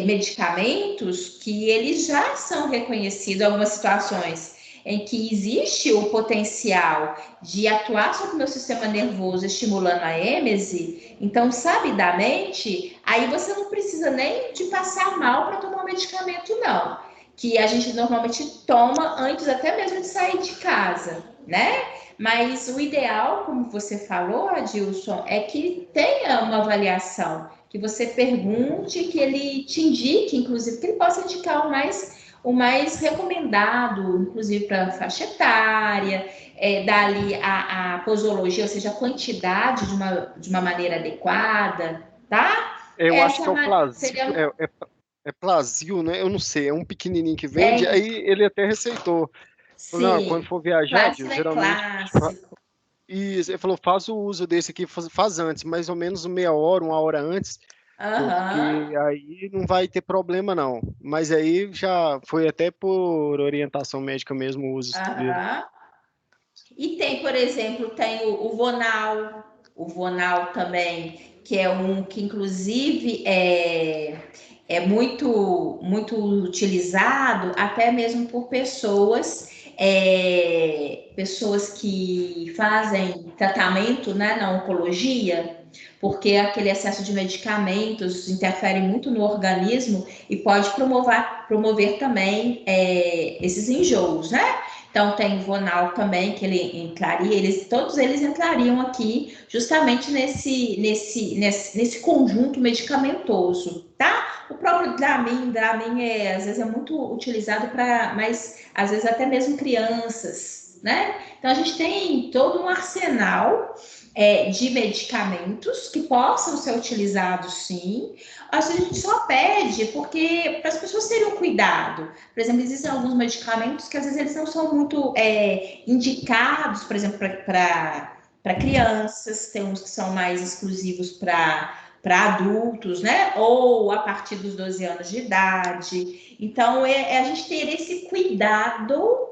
medicamentos que eles já são reconhecidos em algumas situações em que existe o potencial de atuar sobre o meu sistema nervoso, estimulando a êmese. Então, sabidamente, aí você não precisa nem de passar mal para tomar o medicamento, não. Que a gente normalmente toma antes até mesmo de sair de casa, né? Mas o ideal, como você falou, Adilson, é que tenha uma avaliação, que você pergunte, que ele te indique, inclusive, que ele possa indicar o mais recomendado, inclusive para a faixa etária, dar ali a posologia, ou seja, a quantidade de uma maneira adequada, tá? Eu acho que é o Plasil, seria... Plasil, né? Eu não sei, é um pequenininho que vende, aí ele até receitou. Falou, não, quando for viajar, Plasil geralmente... clássico. E ele falou, faz o uso desse aqui, faz antes, mais ou menos meia hora, uma hora antes, porque aí não vai ter problema, não. Mas aí já foi até por orientação médica mesmo o uso dele. E tem, por exemplo, tem o Vonal também, que é um que, inclusive, é muito, muito utilizado até mesmo por pessoas que fazem tratamento, né, na oncologia, porque aquele excesso de medicamentos interfere muito no organismo e pode promover também esses enjoos, né? Então tem o Vonal também, que ele entraria, todos eles entrariam aqui justamente nesse conjunto medicamentoso, tá? O próprio Dramin às vezes é muito utilizado mas às vezes até mesmo crianças, né? Então a gente tem todo um arsenal de medicamentos que possam ser utilizados, sim. A gente só pede porque para as pessoas terem um cuidado. Por exemplo, existem alguns medicamentos que às vezes eles não são muito indicados, por exemplo, para crianças, tem uns que são mais exclusivos para adultos, né? Ou a partir dos 12 anos de idade. Então, a gente ter esse cuidado,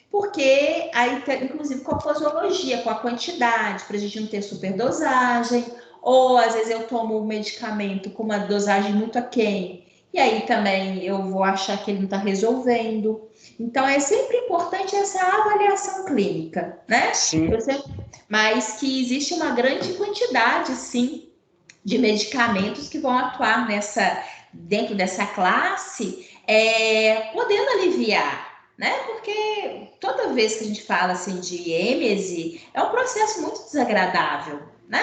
porque aí, inclusive, com a posologia, com a quantidade, para a gente não ter superdosagem, ou às vezes eu tomo um medicamento com uma dosagem muito aquém, e aí também eu vou achar que ele não está resolvendo. Então, é sempre importante essa avaliação clínica, né? Sim. Mas que existe uma grande quantidade, sim, de medicamentos que vão atuar dentro dessa classe, podendo aliviar, né? Porque toda vez que a gente fala assim de êmese, é um processo muito desagradável, né?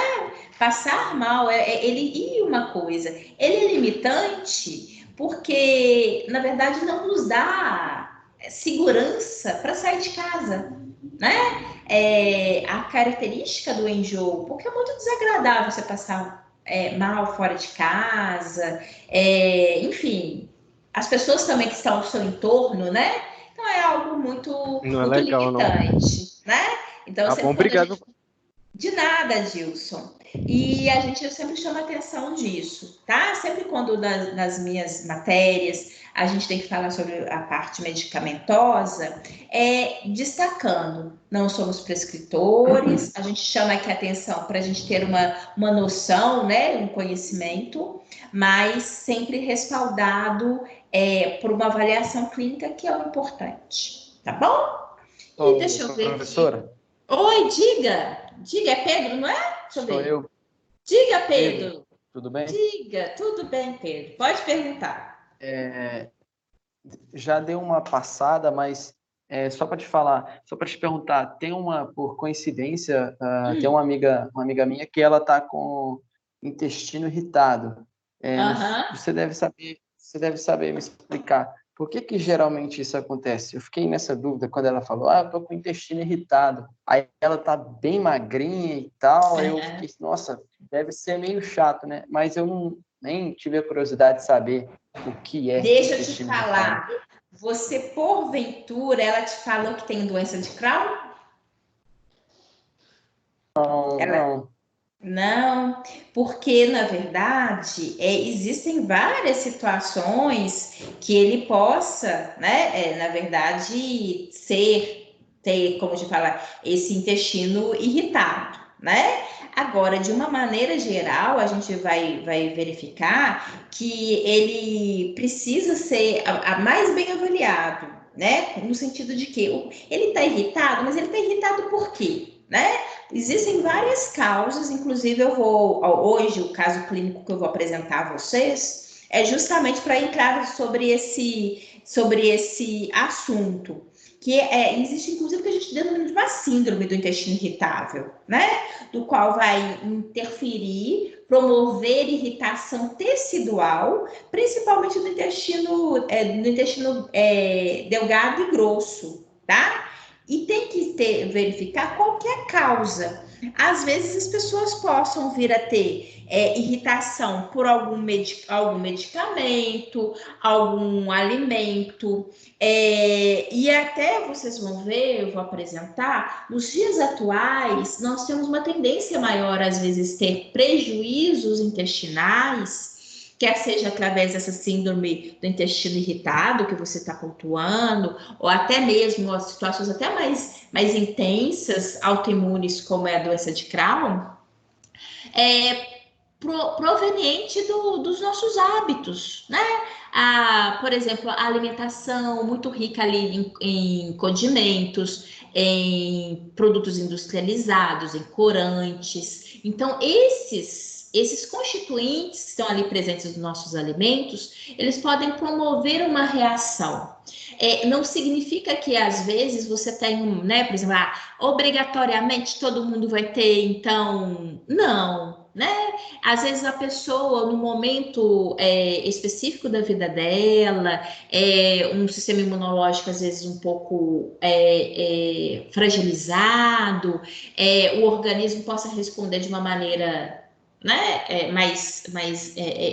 Passar mal, e uma coisa, ele é limitante porque, na verdade, não nos dá segurança para sair de casa, né? A característica do enjoo, porque é muito desagradável você passar mal fora de casa, enfim, as pessoas também que estão ao seu entorno, né? Então é algo muito, não é muito legal, limitante, não. Né? Então, tá bom, obrigado. De nada, Gilson. E eu sempre chamo a atenção disso, tá? Sempre quando nas minhas matérias a gente tem que falar sobre a parte medicamentosa, destacando, não somos prescritores, a gente chama aqui a atenção para a gente ter uma noção, né, um conhecimento, mas sempre respaldado por uma avaliação clínica, que é o importante, tá bom? E deixa eu ver professora. Aqui. Oi, diga, é Pedro, não é? Deixa eu ver. Sou eu. Diga, Pedro. Tudo bem? Diga, tudo bem, Pedro. Pode perguntar. Já deu uma passada, mas só para te falar, só para te perguntar, por coincidência, tem uma amiga minha que ela está com intestino irritado. Você deve saber me explicar. Por que geralmente isso acontece? Eu fiquei nessa dúvida quando ela falou, eu tô com o intestino irritado. Aí ela tá bem magrinha e tal, aí eu fiquei, nossa, deve ser meio chato, né? Mas eu nem tive a curiosidade de saber o que é Deixa eu te intestino falar. irritado. Você, porventura, ela te falou que tem doença de Crohn? Não. Não, porque na verdade existem várias situações que ele possa, né, na verdade, ter, como te falar, esse intestino irritado, né? Agora, de uma maneira geral, a gente vai verificar que ele precisa ser a mais bem avaliado, né? No sentido de que ele está irritado, mas ele está irritado por quê? Né? Existem várias causas, inclusive hoje, o caso clínico que eu vou apresentar a vocês é justamente para entrar sobre esse assunto, que existe inclusive o que a gente denomina de uma síndrome do intestino irritável, né? Do qual vai interferir, promover irritação tecidual, principalmente no intestino delgado e grosso, tá? E tem que verificar qual que é a causa. Às vezes as pessoas possam vir a ter irritação por algum medicamento, algum alimento, e até vocês vão ver, eu vou apresentar, nos dias atuais nós temos uma tendência maior, às vezes, ter prejuízos intestinais, quer seja através dessa síndrome do intestino irritado que você está pontuando, ou até mesmo as situações até mais intensas, autoimunes, como é a doença de Crohn, proveniente dos nossos hábitos, né? Por exemplo, a alimentação muito rica ali em condimentos, em produtos industrializados, em corantes. Então, esses constituintes que estão ali presentes nos nossos alimentos, eles podem promover uma reação. Não significa que, às vezes, você tem, né, por exemplo, obrigatoriamente todo mundo vai ter, então, não, né? Às vezes a pessoa, no momento específico da vida dela, um sistema imunológico, às vezes, um pouco fragilizado, o organismo possa responder de uma maneira, né, mais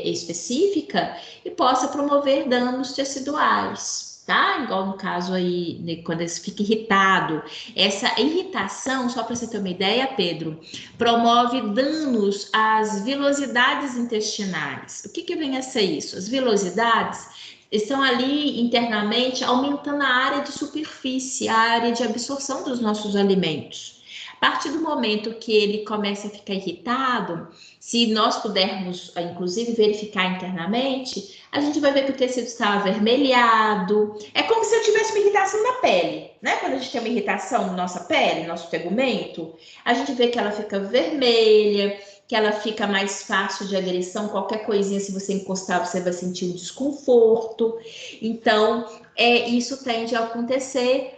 específica e possa promover danos teciduais, tá? Igual no caso aí, né, quando ele fica irritado. Essa irritação, só para você ter uma ideia, Pedro, promove danos às vilosidades intestinais. O que vem a ser isso? As vilosidades estão ali internamente aumentando a área de superfície, a área de absorção dos nossos alimentos. A partir do momento que ele começa a ficar irritado, se nós pudermos, inclusive, verificar internamente, a gente vai ver que o tecido está avermelhado. É como se eu tivesse uma irritação na pele, né? Quando a gente tem uma irritação na nossa pele, nosso tegumento, a gente vê que ela fica vermelha, que ela fica mais fácil de agressão. Qualquer coisinha, se você encostar, você vai sentir um desconforto. Então, isso tende a acontecer,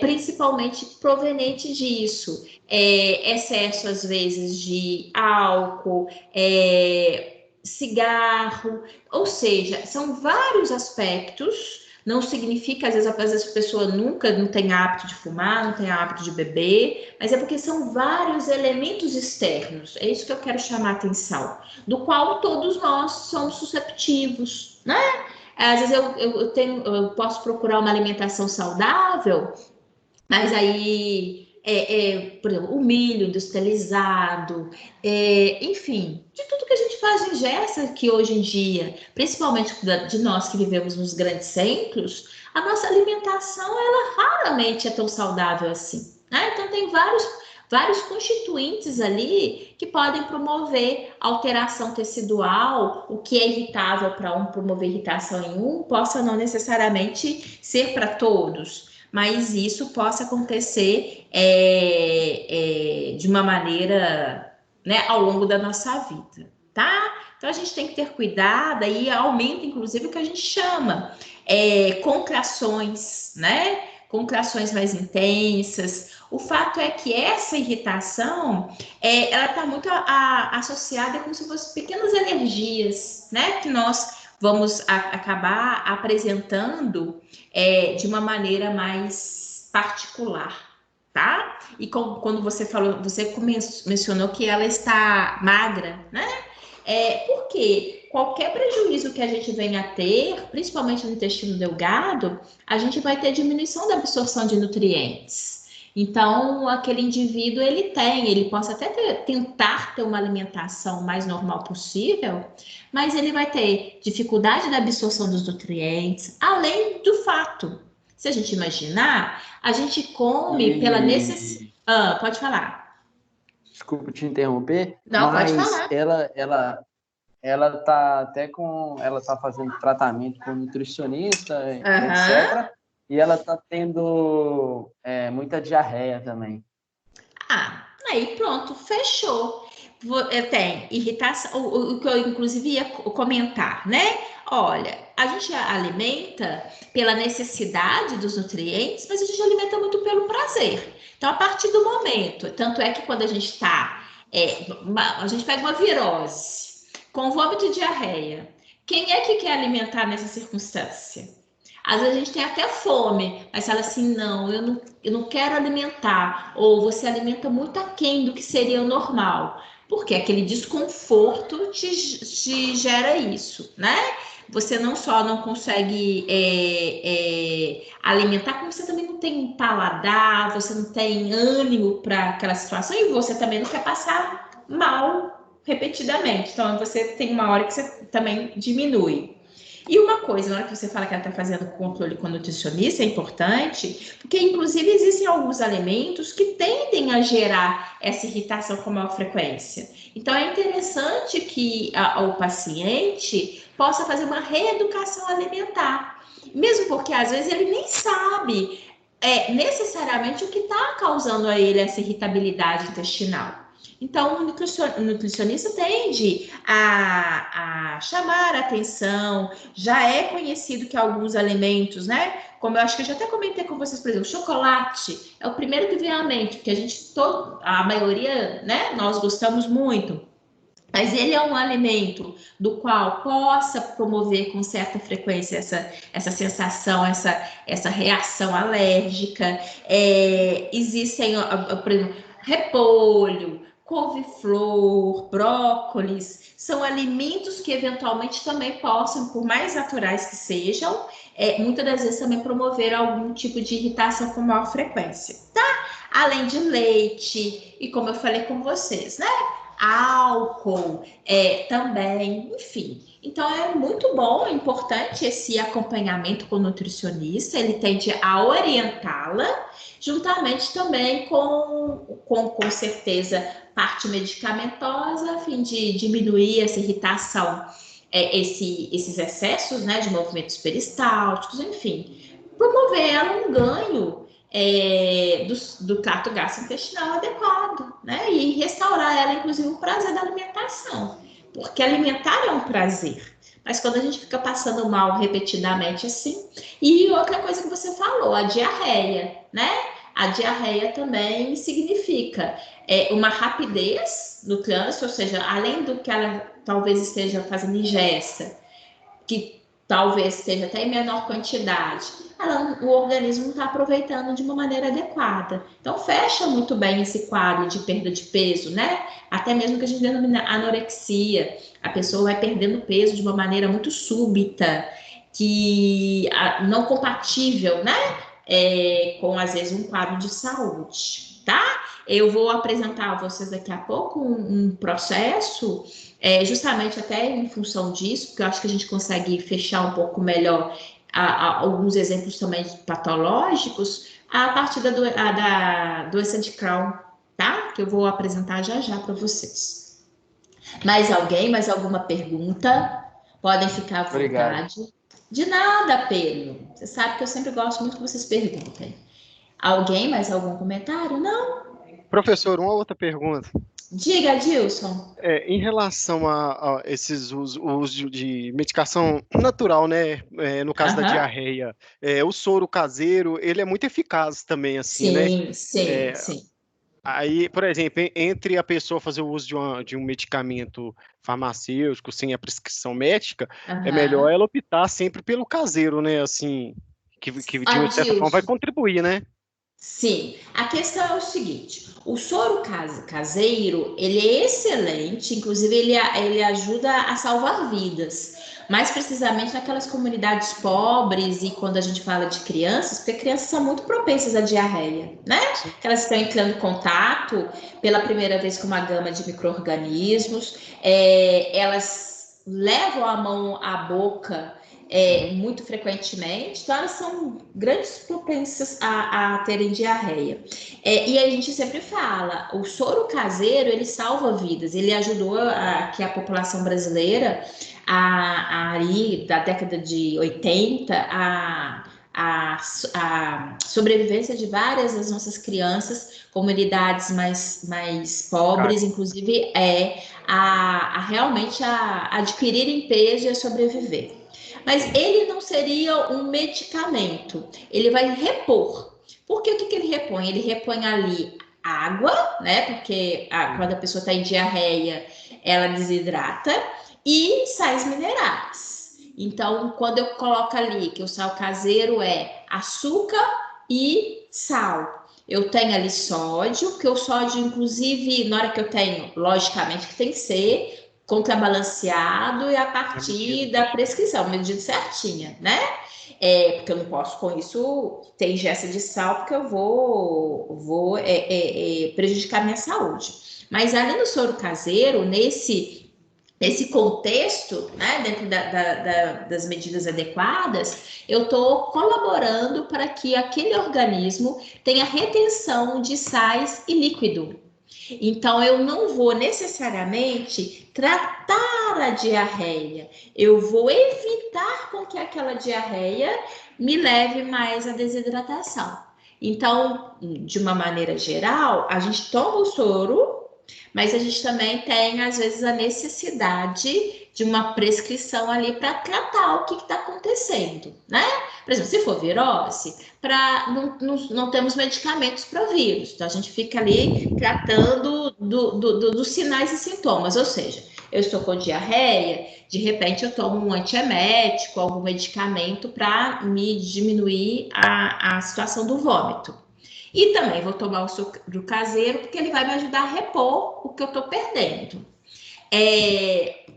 principalmente proveniente disso. Excesso, às vezes, de álcool, cigarro, ou seja, são vários aspectos. Não significa, às vezes a pessoa nunca não tem hábito de fumar, não tem hábito de beber, mas é porque são vários elementos externos. É isso que eu quero chamar a atenção, do qual todos nós somos susceptíveis, né? Às vezes eu posso procurar uma alimentação saudável, mas aí, por exemplo, o milho industrializado, enfim, de tudo que a gente faz ingesta aqui hoje em dia, principalmente de nós que vivemos nos grandes centros, a nossa alimentação, ela raramente é tão saudável assim, né? Então, tem vários constituintes ali que podem promover alteração tecidual. O que é irritável para um, promover irritação em um, possa não necessariamente ser para todos, mas isso possa acontecer de uma maneira, né, ao longo da nossa vida, tá? Então, a gente tem que ter cuidado, aí aumenta, inclusive, o que a gente chama contrações, né? Contrações mais intensas. O fato é que essa irritação, ela está muito associada como se fossem pequenas alergias, né? Que nós vamos acabar apresentando de uma maneira mais particular, tá? E quando você falou, você mencionou que ela está magra, né? Porque qualquer prejuízo que a gente venha a ter, principalmente no intestino delgado, a gente vai ter diminuição da absorção de nutrientes. Então, aquele indivíduo, ele possa até tentar ter uma alimentação mais normal possível, mas ele vai ter dificuldade da absorção dos nutrientes, além do fato, se a gente imaginar, a gente come pela necessidade. Pode falar. Desculpa te interromper, Não, mas pode falar. ela tá fazendo tratamento com nutricionista, etc. E ela tá tendo muita diarreia também. Aí pronto, fechou. Tem irritação, o que eu inclusive ia comentar, né? Olha, a gente alimenta pela necessidade dos nutrientes, mas a gente alimenta muito pelo prazer. Então, a partir do momento, tanto é que quando a gente está, a gente pega uma virose com vômito e diarreia, quem é que quer alimentar nessa circunstância? Às vezes a gente tem até fome, mas fala assim, não, eu não quero alimentar. Ou você alimenta muito aquém do que seria o normal. Porque aquele desconforto te gera isso, né? Você não só não consegue alimentar, como você também não tem paladar, você não tem ânimo para aquela situação e você também não quer passar mal repetidamente. Então, você tem uma hora que você também diminui. E uma coisa, na hora que você fala que ela está fazendo controle com a nutricionista, é importante, porque inclusive existem alguns alimentos que tendem a gerar essa irritação com maior frequência. Então é interessante que o paciente possa fazer uma reeducação alimentar, mesmo porque às vezes ele nem sabe necessariamente o que está causando a ele essa irritabilidade intestinal. Então, o nutricionista tende a chamar a atenção. Já é conhecido que alguns alimentos, né? Como eu acho que eu já até comentei com vocês, por exemplo, o chocolate é o primeiro que vem à mente, porque a maioria, né? Nós gostamos muito. Mas ele é um alimento do qual possa promover com certa frequência essa sensação, essa reação alérgica. Existem, por exemplo, repolho, couve-flor, brócolis, são alimentos que eventualmente também possam, por mais naturais que sejam, muitas das vezes também promover algum tipo de irritação com maior frequência, tá? Além de leite, e como eu falei com vocês, né? Álcool também, enfim. Então é muito bom, é importante esse acompanhamento com o nutricionista, ele tende a orientá-la, juntamente também com certeza, parte medicamentosa, a fim de diminuir essa irritação, esses excessos, né, de movimentos peristálticos, enfim, promover ela um ganho do trato gastrointestinal adequado, né? E restaurar ela, inclusive, o prazer da alimentação. Porque alimentar é um prazer. Mas quando a gente fica passando mal repetidamente assim... E outra coisa que você falou, a diarreia, né? A diarreia também significa uma rapidez no trânsito, ou seja, além do que ela talvez esteja fazendo ingesta, que talvez esteja até em menor quantidade, o organismo não está aproveitando de uma maneira adequada. Então, fecha muito bem esse quadro de perda de peso, né? Até mesmo que a gente denomina anorexia. A pessoa vai perdendo peso de uma maneira muito súbita, que não compatível, né? Com, às vezes, um quadro de saúde, tá? Eu vou apresentar a vocês daqui a pouco um processo, justamente até em função disso, porque eu acho que a gente consegue fechar um pouco melhor alguns exemplos também patológicos a partir da doença de Crohn, tá? Que eu vou apresentar já para vocês. Mais alguma pergunta? Podem ficar à vontade. Obrigado. De nada, Pedro. Você sabe que eu sempre gosto muito que vocês perguntem. Mais algum comentário? Não? Professor, uma outra pergunta. Diga, Dilson. Em relação a esses usos de medicação natural, né? No caso da diarreia, o soro caseiro, ele é muito eficaz também, assim, né? Sim. Aí, por exemplo, entre a pessoa fazer o uso de um medicamento farmacêutico sem a prescrição médica, é melhor ela optar sempre pelo caseiro, né? Assim, que de uma certa forma vai contribuir, né? Sim, a questão é o seguinte, o soro caseiro, ele é excelente, inclusive ele ajuda a salvar vidas, mais precisamente naquelas comunidades pobres e quando a gente fala de crianças, porque crianças são muito propensas à diarreia, né? Que elas estão entrando em contato pela primeira vez com uma gama de micro-organismos, elas levam a mão à boca muito frequentemente, então elas são grandes propensas a terem diarreia. E a gente sempre fala, o soro caseiro, ele salva vidas, ele ajudou que a população brasileira, aí da década de 80, a sobrevivência de várias das nossas crianças, comunidades mais pobres, inclusive, realmente a adquirirem peso e a sobreviver. Mas ele não seria um medicamento, ele vai repor. Porque o que ele repõe? Ele repõe ali água, né? Porque quando a pessoa está em diarreia, ela desidrata, e sais minerais. Então, quando eu coloco ali que o sal caseiro é açúcar e sal, eu tenho ali sódio, que o sódio, inclusive, na hora que eu tenho, logicamente que tem que ser contrabalanceado e a partir da prescrição, medida certinha, né? Porque eu não posso com isso ter ingesta de sal, porque eu vou prejudicar a minha saúde. Mas ali no soro caseiro, nesse contexto, né, dentro das medidas adequadas, eu estou colaborando para que aquele organismo tenha retenção de sais e líquido. Então, eu não vou necessariamente tratar a diarreia, eu vou evitar com que aquela diarreia me leve mais à desidratação. Então, de uma maneira geral, a gente toma o soro, mas a gente também tem, às vezes, a necessidade de uma prescrição ali para tratar o que está acontecendo, né? Por exemplo, se for virose, não temos medicamentos para vírus, então a gente fica ali tratando dos sinais e sintomas, ou seja, eu estou com diarreia, de repente eu tomo um antiemético, algum medicamento para me diminuir a situação do vômito. E também vou tomar o soro caseiro, porque ele vai me ajudar a repor o que eu estou perdendo.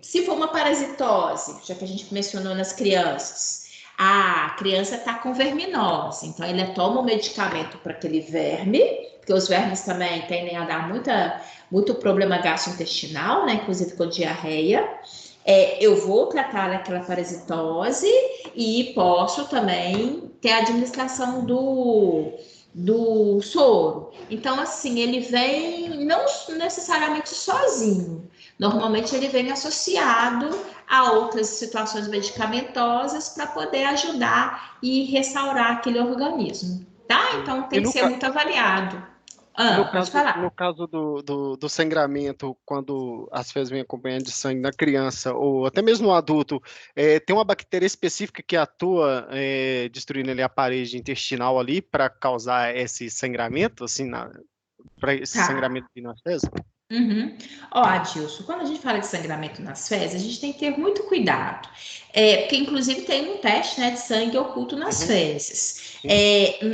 Se for uma parasitose, já que a gente mencionou nas crianças, a criança está com verminose, então ele toma um medicamento para aquele verme, porque os vermes também tendem a dar muito problema gastrointestinal, né, inclusive com diarreia. Eu vou tratar aquela parasitose e posso também ter a administração do soro. Então, assim, ele vem não necessariamente sozinho. Normalmente ele vem associado a outras situações medicamentosas para poder ajudar e restaurar aquele organismo, tá? Então tem que ser muito avaliado. No caso do sangramento, quando as fezes vêm acompanhando de sangue na criança, ou até mesmo no adulto, tem uma bactéria específica que atua destruindo ali a parede intestinal ali para causar esse sangramento, assim, para esse sangramento nas fezes? Adilson, quando a gente fala de sangramento nas fezes, a gente tem que ter muito cuidado, porque inclusive tem um teste, né, de sangue oculto nas fezes.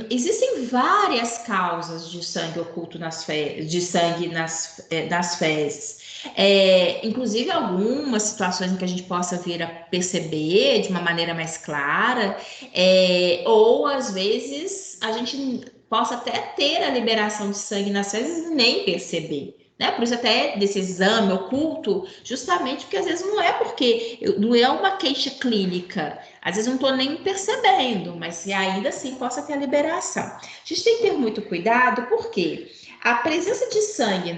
Existem várias causas de sangue oculto nas fezes. Inclusive algumas situações em que a gente possa vir a perceber de uma maneira mais clara, ou às vezes a gente possa até ter a liberação de sangue nas fezes e nem perceber. Né? Por isso até desse exame oculto, justamente porque às vezes não é uma queixa clínica, às vezes não estou nem percebendo, mas se ainda assim possa ter a liberação. A gente tem que ter muito cuidado, porque a presença de sangue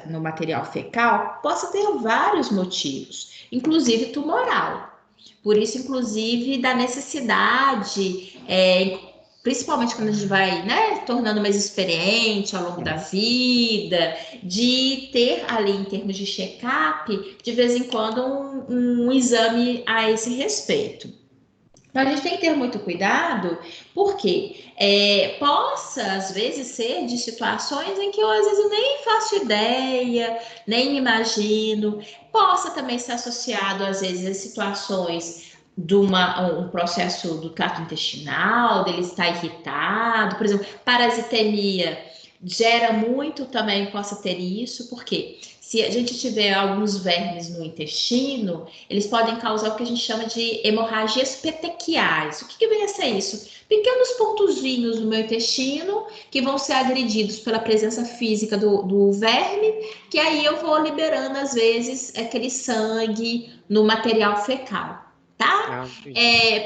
no material fecal possa ter vários motivos, inclusive tumoral. Por isso, inclusive, da necessidade, principalmente quando a gente vai, né, tornando mais experiente ao longo da vida, de ter ali, em termos de check-up, de vez em quando, um exame a esse respeito. Então, a gente tem que ter muito cuidado, porque possa, às vezes, ser de situações em que eu, às vezes, nem faço ideia, nem imagino. Possa também ser associado, às vezes, a situações de um processo do trato intestinal, dele estar irritado. Por exemplo, parasitemia gera muito também, possa ter isso, porque se a gente tiver alguns vermes no intestino, eles podem causar o que a gente chama de hemorragias petequiais. O que vem a ser isso? Pequenos pontozinhos no meu intestino que vão ser agredidos pela presença física do verme, que aí eu vou liberando, às vezes, aquele sangue no material fecal, tá?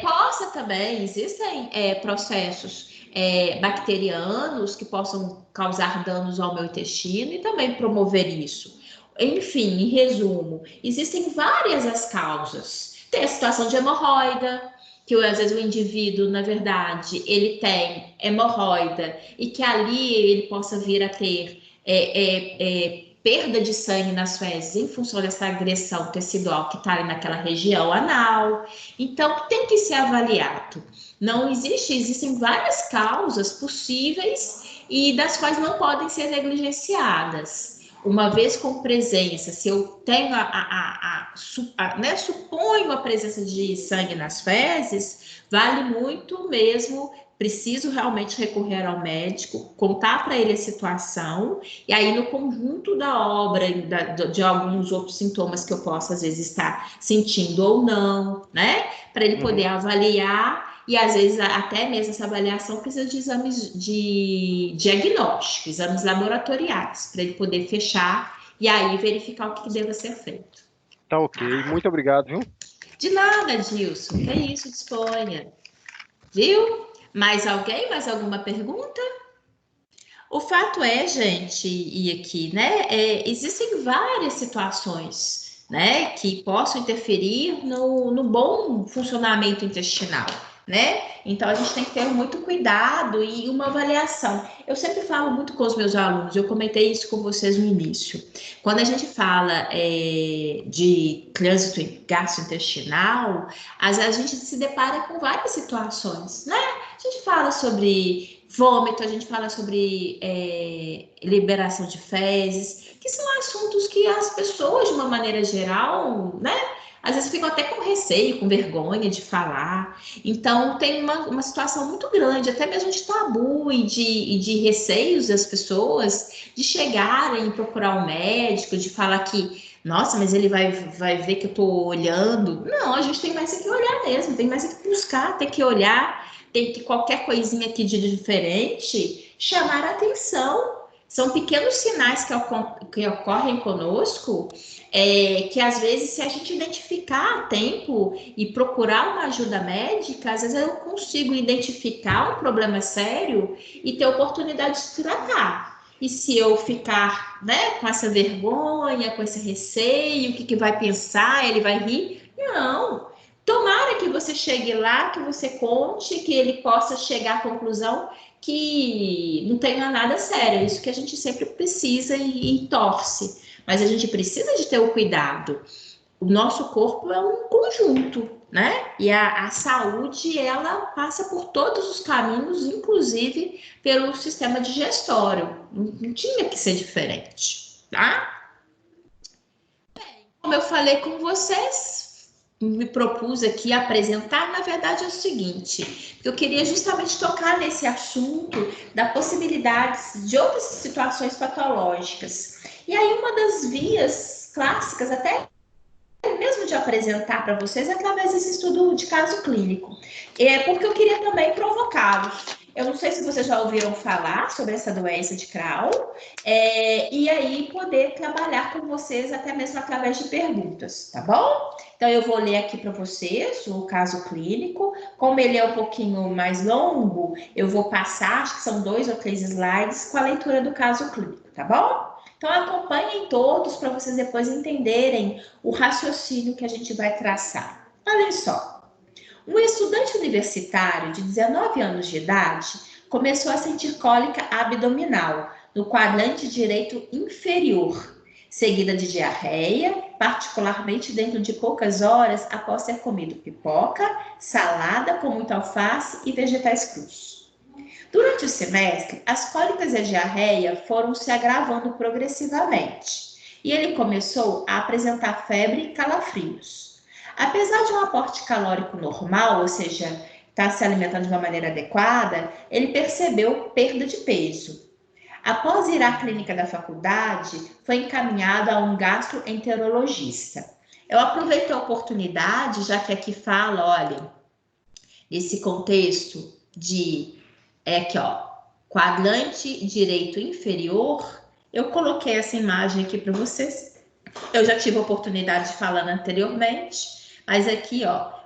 Possa também, existem processos bacterianos que possam causar danos ao meu intestino e também promover isso. Enfim, em resumo, existem várias as causas. Tem a situação de hemorroida, que às vezes o indivíduo, na verdade, ele tem hemorroida e que ali ele possa vir a ter perda de sangue nas fezes em função dessa agressão tecidual que está ali naquela região anal. Então, tem que ser avaliado. Não existem várias causas possíveis e das quais não podem ser negligenciadas. Uma vez com presença, se eu tenho suponho a presença de sangue nas fezes, vale muito mesmo, preciso realmente recorrer ao médico, contar para ele a situação, e aí no conjunto da obra, de alguns outros sintomas que eu possa às vezes estar sentindo ou não, né? Para ele poder avaliar. E às vezes até mesmo essa avaliação precisa de exames de diagnóstico, exames laboratoriais, para ele poder fechar e aí verificar o que deva ser feito. Tá ok, muito obrigado, viu? De nada, Dilson, que é isso, disponha. Viu? Mais alguém? Mais alguma pergunta? O fato é, gente, e aqui, né? Existem várias situações, né, que possam interferir no bom funcionamento intestinal, né? Então a gente tem que ter muito cuidado e uma avaliação. Eu sempre falo muito com os meus alunos, eu comentei isso com vocês no início. Quando a gente fala de trânsito gastrointestinal, às vezes a gente se depara com várias situações, né? A gente fala sobre vômito, a gente fala sobre liberação de fezes, que são assuntos que as pessoas, de uma maneira geral, né, às vezes ficam até com receio, com vergonha de falar. Então, tem uma situação muito grande, até mesmo de tabu e de receios das pessoas de chegarem e procurar o médico, de falar que, nossa, mas ele vai ver que eu estou olhando. Não, a gente tem mais que olhar mesmo, tem mais que buscar, tem que olhar, tem que qualquer coisinha aqui de diferente chamar a atenção. São pequenos sinais que ocorrem conosco, que às vezes, se a gente identificar a tempo e procurar uma ajuda médica, às vezes eu consigo identificar um problema sério e ter oportunidade de tratar. E se eu ficar, né, com essa vergonha, com esse receio, o que vai pensar, ele vai rir? Não. Tomara que você chegue lá, que você conte, que ele possa chegar à conclusão que não tenha nada sério. É isso que a gente sempre precisa e torce. Mas a gente precisa de ter o cuidado. O nosso corpo é um conjunto, né? E a saúde, ela passa por todos os caminhos, inclusive pelo sistema digestório. Não tinha que ser diferente, tá? Bem, como eu falei com vocês, me propus aqui apresentar, na verdade é o seguinte, eu queria justamente tocar nesse assunto da possibilidade de outras situações patológicas. E aí uma das vias clássicas, até mesmo de apresentar para vocês, é através desse estudo de caso clínico, porque eu queria também provocá-los. Eu não sei se vocês já ouviram falar sobre essa doença de Crohn, e aí poder trabalhar com vocês até mesmo através de perguntas, tá bom? Então, eu vou ler aqui para vocês o caso clínico. Como ele é um pouquinho mais longo, eu vou passar, acho que são 2 ou 3 slides, com a leitura do caso clínico, tá bom? Então, acompanhem todos para vocês depois entenderem o raciocínio que a gente vai traçar. Olha só. Um estudante universitário de 19 anos de idade começou a sentir cólica abdominal no quadrante direito inferior, seguida de diarreia, particularmente dentro de poucas horas após ter comido pipoca, salada com muita alface e vegetais crus. Durante o semestre, as cólicas e a diarreia foram se agravando progressivamente e ele começou a apresentar febre e calafrios. Apesar de um aporte calórico normal, ou seja, estar se alimentando de uma maneira adequada, ele percebeu perda de peso. Após ir à clínica da faculdade, foi encaminhado a um gastroenterologista. Eu aproveito a oportunidade, já que aqui fala, olha, esse contexto de, aqui ó, quadrante direito inferior, eu coloquei essa imagem aqui para vocês. Eu já tive a oportunidade de falar anteriormente, mas aqui, ó,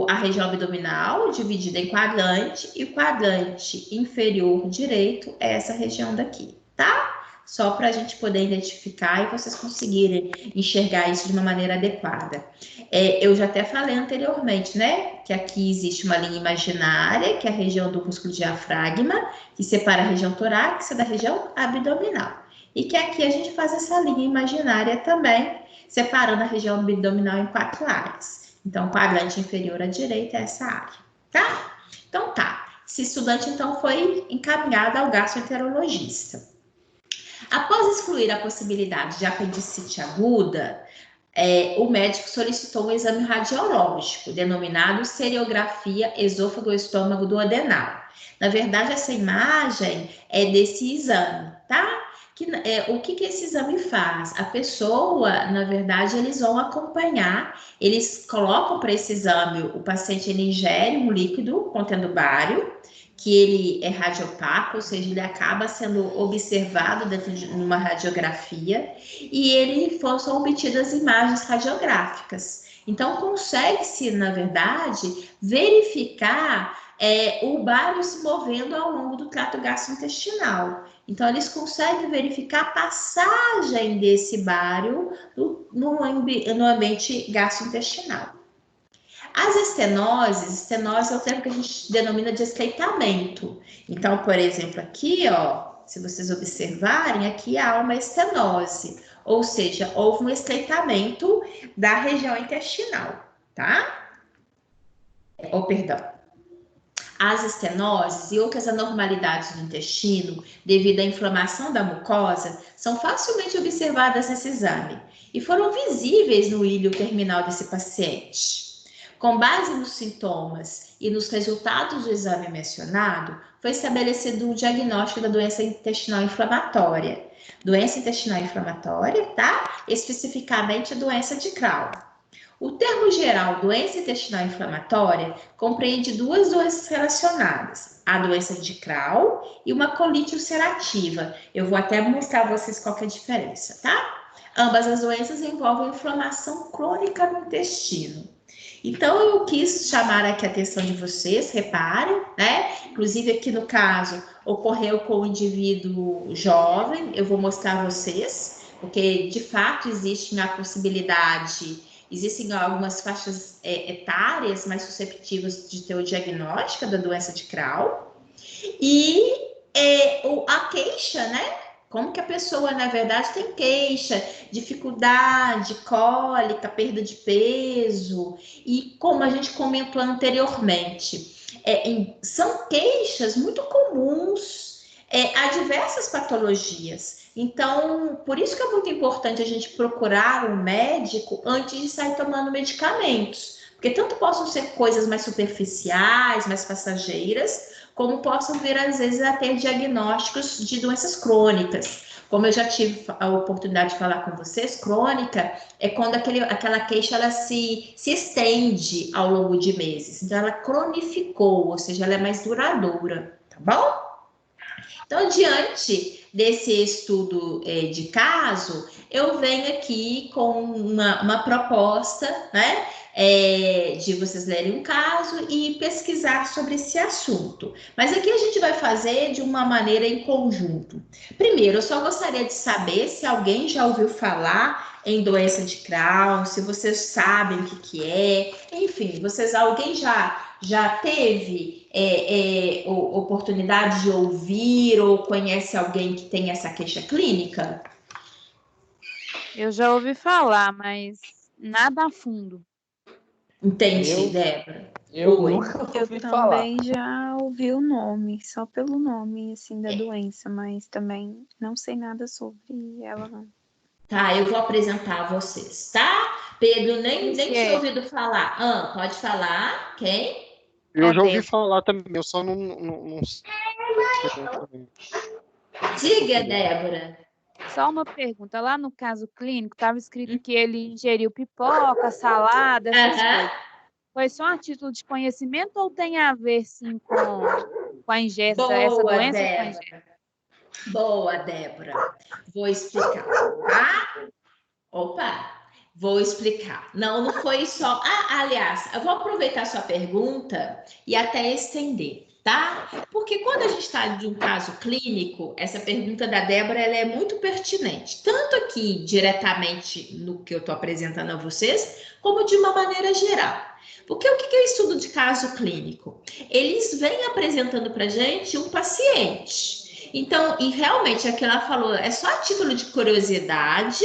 a região abdominal dividida em quadrante e o quadrante inferior direito é essa região daqui, tá? Só para a gente poder identificar e vocês conseguirem enxergar isso de uma maneira adequada. Eu já até falei anteriormente, né? Que aqui existe uma linha imaginária, que é a região do músculo diafragma, que separa a região torácica da região abdominal. E que aqui a gente faz essa linha imaginária também, separando a região abdominal em 4 áreas. Então, o quadrante inferior à direita é essa área, tá? Então, tá. Esse estudante, então, foi encaminhado ao gastroenterologista. Após excluir a possibilidade de apendicite aguda, o médico solicitou um exame radiológico, denominado seriografia esôfago-estômago-duodenal. Na verdade, essa imagem é desse exame, tá? O que esse exame faz? A pessoa, na verdade, eles vão acompanhar, eles colocam para esse exame, o paciente ele ingere um líquido contendo bário, que ele é radiopaco, ou seja, ele acaba sendo observado dentro de uma radiografia, e são obtidas imagens radiográficas. Então, consegue-se, na verdade, verificar o bário se movendo ao longo do trato gastrointestinal. Então, eles conseguem verificar a passagem desse bário no ambiente gastrointestinal. As estenose é o termo que a gente denomina de estreitamento. Então, por exemplo, aqui, ó, se vocês observarem, aqui há uma estenose, ou seja, houve um estreitamento da região intestinal, tá? Perdão. As estenoses e outras anormalidades do intestino, devido à inflamação da mucosa, são facilmente observadas nesse exame e foram visíveis no ilho terminal desse paciente. Com base nos sintomas e nos resultados do exame mencionado, foi estabelecido o diagnóstico da doença intestinal inflamatória. Doença intestinal inflamatória, tá? Especificamente a doença de Crohn. O termo geral doença intestinal inflamatória compreende 2 doenças relacionadas, a doença de Crohn e uma colite ulcerativa. Eu vou até mostrar a vocês qual que é a diferença, tá? Ambas as doenças envolvem inflamação crônica no intestino. Então, eu quis chamar aqui a atenção de vocês, reparem, né? Inclusive, aqui no caso, ocorreu com um indivíduo jovem, eu vou mostrar a vocês, porque, de fato, existem algumas faixas etárias mais susceptíveis de ter o diagnóstico da doença de Crohn. E a queixa, né? Como que a pessoa, na verdade, tem queixa, dificuldade, cólica, perda de peso, e como a gente comentou anteriormente, são queixas muito comuns a diversas patologias. Então, por isso que é muito importante a gente procurar um médico antes de sair tomando medicamentos, porque tanto possam ser coisas mais superficiais, mais passageiras, como possam vir, às vezes, a ter diagnósticos de doenças crônicas. Como eu já tive a oportunidade de falar com vocês, crônica é quando aquela queixa ela se estende ao longo de meses. Então, ela cronificou, ou seja, ela é mais duradoura, tá bom? Então, diante desse estudo de caso, eu venho aqui com uma proposta, né? De vocês lerem um caso e pesquisar sobre esse assunto. Mas aqui a gente vai fazer de uma maneira em conjunto. Primeiro, eu só gostaria de saber se alguém já ouviu falar em doença de Crohn, se vocês sabem o que é, enfim, alguém já teve oportunidade de ouvir ou conhece alguém que tem essa queixa clínica? Eu já ouvi falar, mas nada a fundo. Entendi, Débora. Eu Oi. nunca Eu ouvi falar. também já ouvi o nome, só pelo nome, assim, da doença, mas também não sei nada sobre ela, não. Tá, eu vou apresentar a vocês, tá? Pedro, nem Esse tinha é ouvido falar. Ah, pode falar. Quem? Eu a já ouvi Débora. falar também, eu só não sei também. Diga, Débora. Só uma pergunta. Lá no caso clínico, estava escrito que ele ingeriu pipoca, salada, essas Aham. coisas. Foi só a título de conhecimento ou tem a ver, sim, com a ingesta, essa Boa, doença com a ingesta? Débora. Boa, Débora. Vou explicar, tá? Opa, vou explicar. Não foi só. Ah, aliás, eu vou aproveitar sua pergunta e até estender, tá? Porque quando a gente está de um caso clínico, essa pergunta da Débora ela é muito pertinente, tanto aqui diretamente no que eu estou apresentando a vocês, como de uma maneira geral. Porque o que é estudo de caso clínico? Eles vêm apresentando para gente um paciente. Então, e realmente, é que ela falou, é só a título de curiosidade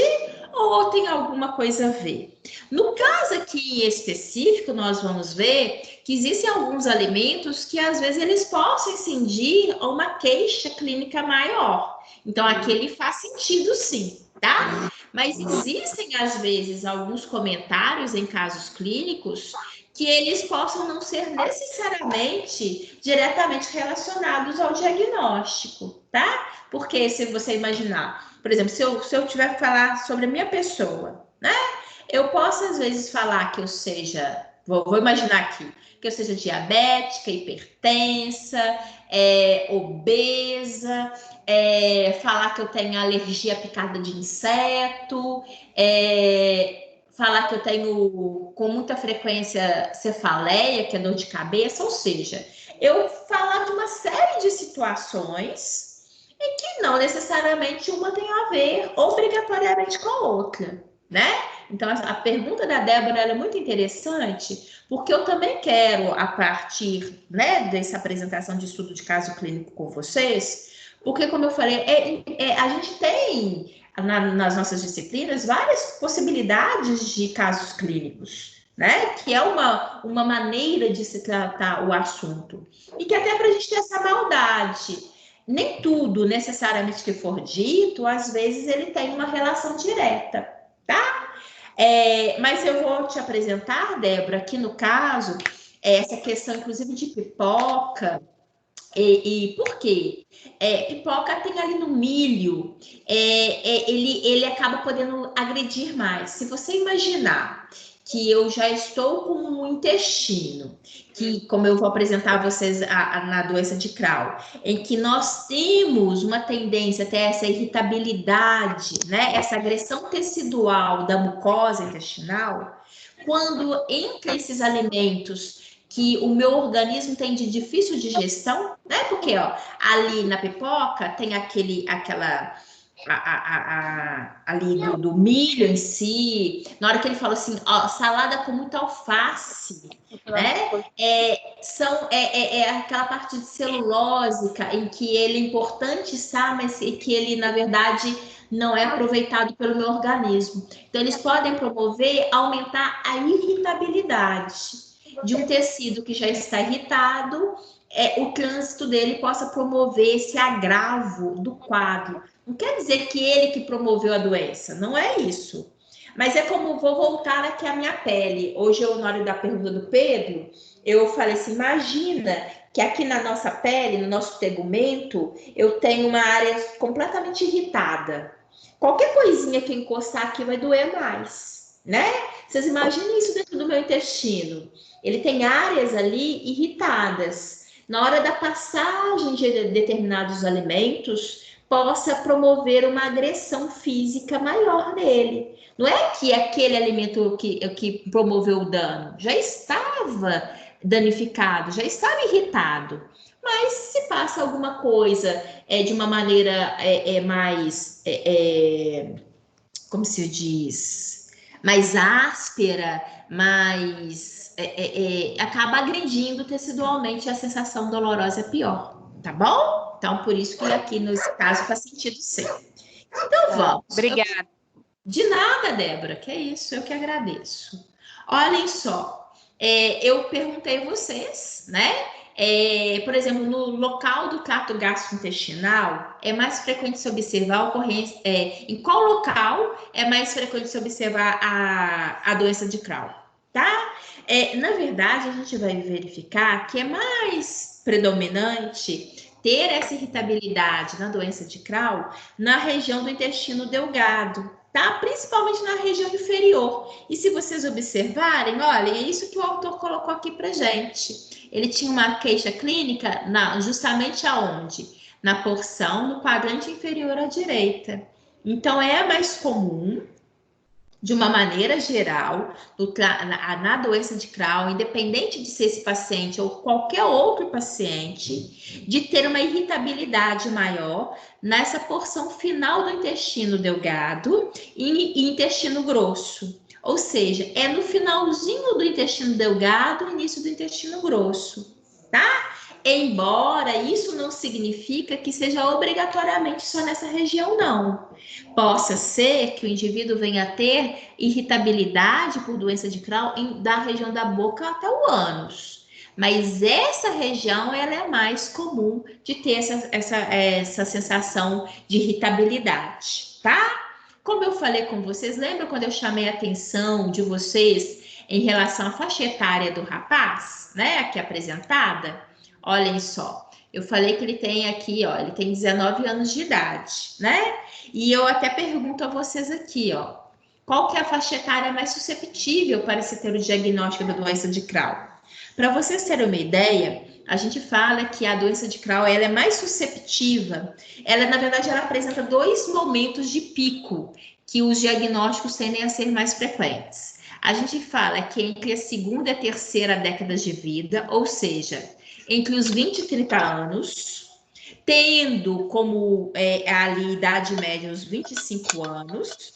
ou tem alguma coisa a ver? No caso aqui em específico, nós vamos ver que existem alguns alimentos que às vezes eles possam incidir a uma queixa clínica maior. Então, aquele faz sentido sim, tá? Mas existem às vezes alguns comentários em casos clínicos que eles possam não ser necessariamente diretamente relacionados ao diagnóstico, tá? Porque se você imaginar, por exemplo, se eu tiver que falar sobre a minha pessoa, né? Eu posso, às vezes, falar que eu seja, vou imaginar aqui, que eu seja diabética, hipertensa, obesa, falar que eu tenho alergia à picada de inseto, falar que eu tenho com muita frequência cefaleia, que é dor de cabeça, ou seja, eu falar de uma série de situações que não necessariamente uma tem a ver obrigatoriamente com a outra, né? Então, a pergunta da Débora é muito interessante, porque eu também quero, a partir, né, dessa apresentação de estudo de caso clínico com vocês, porque, como eu falei, a gente tem nas nossas disciplinas várias possibilidades de casos clínicos, né? Que é uma maneira de se tratar o assunto. E que até para a gente ter essa maldade. Nem tudo necessariamente que for dito, às vezes ele tem uma relação direta, tá? Mas eu vou te apresentar, Débora, aqui no caso, essa questão, inclusive, de pipoca. E por quê? Pipoca tem ali no milho, ele acaba podendo agredir mais. Se você imaginar que eu já estou com um intestino, que, como eu vou apresentar a vocês na doença de Crohn, em que nós temos uma tendência a ter essa irritabilidade, né? Essa agressão tecidual da mucosa intestinal, quando entre esses alimentos que o meu organismo tem de difícil digestão, né? Porque, ó, ali na pipoca tem ali do milho em si. Na hora que ele fala assim, ó, salada com muita alface, né? Aquela parte de celulósica em que ele é importante estar, mas que ele, na verdade, não é aproveitado pelo meu organismo. Então, eles podem promover, aumentar a irritabilidade de um tecido que já está irritado, o trânsito dele possa promover esse agravo do quadro. Não quer dizer que ele que promoveu a doença, não é isso. Mas é como, vou voltar aqui à minha pele. Hoje, na hora da pergunta do Pedro, eu falei assim, imagina que aqui na nossa pele, no nosso tegumento, eu tenho uma área completamente irritada. Qualquer coisinha que encostar aqui vai doer mais, né? Vocês imaginem isso dentro do meu intestino. Ele tem áreas ali irritadas. Na hora da passagem de determinados alimentos, possa promover uma agressão física maior nele. Não é que aquele alimento que promoveu o dano já estava danificado, já estava irritado. Mas se passa alguma coisa de uma maneira mais, como se diz, mais áspera, mais acaba agredindo tecidualmente, a sensação dolorosa é pior, tá bom? Então, por isso que aqui nesse caso faz sentido sim. Então, vamos. Obrigada. De nada, Débora, que é isso, eu que agradeço. Olhem só, eu perguntei a vocês, né? Por exemplo, no local do trato gastrointestinal, é mais frequente se observar a ocorrência. Em qual local é mais frequente se observar a doença de Crohn, tá? Na verdade, a gente vai verificar que é mais predominante ter essa irritabilidade na doença de Crohn na região do intestino delgado, tá? Principalmente na região inferior. E se vocês observarem, olha, é isso que o autor colocou aqui pra gente. Ele tinha uma queixa clínica justamente aonde? Na porção, no quadrante inferior à direita. Então, é mais comum, de uma maneira geral, na doença de Crohn, independente de ser esse paciente ou qualquer outro paciente, de ter uma irritabilidade maior nessa porção final do intestino delgado e intestino grosso. Ou seja, é no finalzinho do intestino delgado, início do intestino grosso, tá? Embora isso não significa que seja obrigatoriamente só nessa região, não. Possa ser que o indivíduo venha a ter irritabilidade por doença de Crohn da região da boca até o ânus. Mas essa região ela é mais comum de ter essa sensação de irritabilidade, tá? Como eu falei com vocês, lembra quando eu chamei a atenção de vocês em relação à faixa etária do rapaz, né? Aqui apresentada? Olhem só, eu falei que ele tem aqui, ó, ele tem 19 anos de idade, né? E eu até pergunto a vocês aqui, ó, qual que é a faixa etária mais susceptível para se ter o diagnóstico da doença de Crohn? Para vocês terem uma ideia, a gente fala que a doença de Crohn ela é mais susceptível. Ela, na verdade, ela apresenta 2 momentos de pico que os diagnósticos tendem a ser mais frequentes. A gente fala que entre a segunda e a terceira décadas de vida, ou seja, entre os 20 e 30 anos, tendo como ali idade média os 25 anos,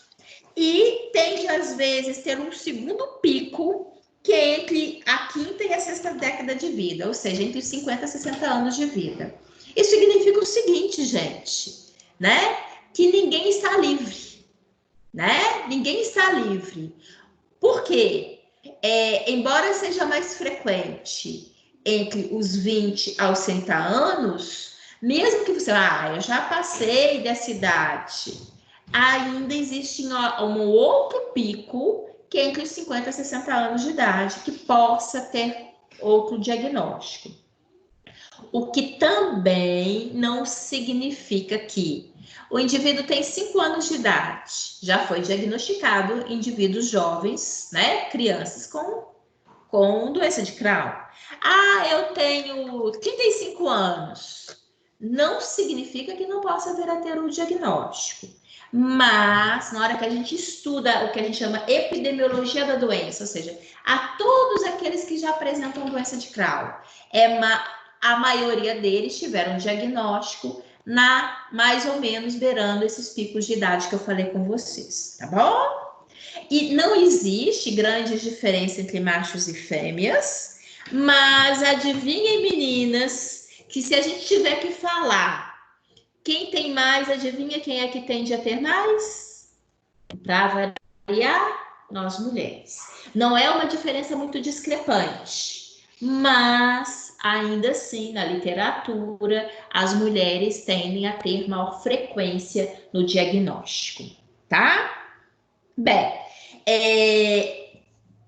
e tende, às vezes, ter um segundo pico, que é entre a quinta e a sexta década de vida, ou seja, entre os 50 e 60 anos de vida. Isso significa o seguinte, gente, né? Que ninguém está livre, né? Ninguém está livre. Por quê? Embora seja mais frequente entre os 20 aos 60 anos, mesmo que você, eu já passei dessa idade, ainda existe um outro pico que é entre os 50 e 60 anos de idade, que possa ter outro diagnóstico. O que também não significa que o indivíduo tem 5 anos de idade, já foi diagnosticado indivíduos jovens, né, crianças com doença de Crohn. Eu tenho 35 anos. Não significa que não possa vir a ter o diagnóstico. Mas, na hora que a gente estuda o que a gente chama epidemiologia da doença, ou seja, a todos aqueles que já apresentam doença de Crohn, a maioria deles tiveram diagnóstico mais ou menos beirando esses picos de idade que eu falei com vocês, tá bom? E não existe grande diferença entre machos e fêmeas, mas adivinhem, meninas, que se a gente tiver que falar quem tem mais, adivinha quem é que tende a ter mais? Para variar, nós mulheres. Não é uma diferença muito discrepante, mas ainda assim, na literatura, as mulheres tendem a ter maior frequência no diagnóstico, tá? Bem,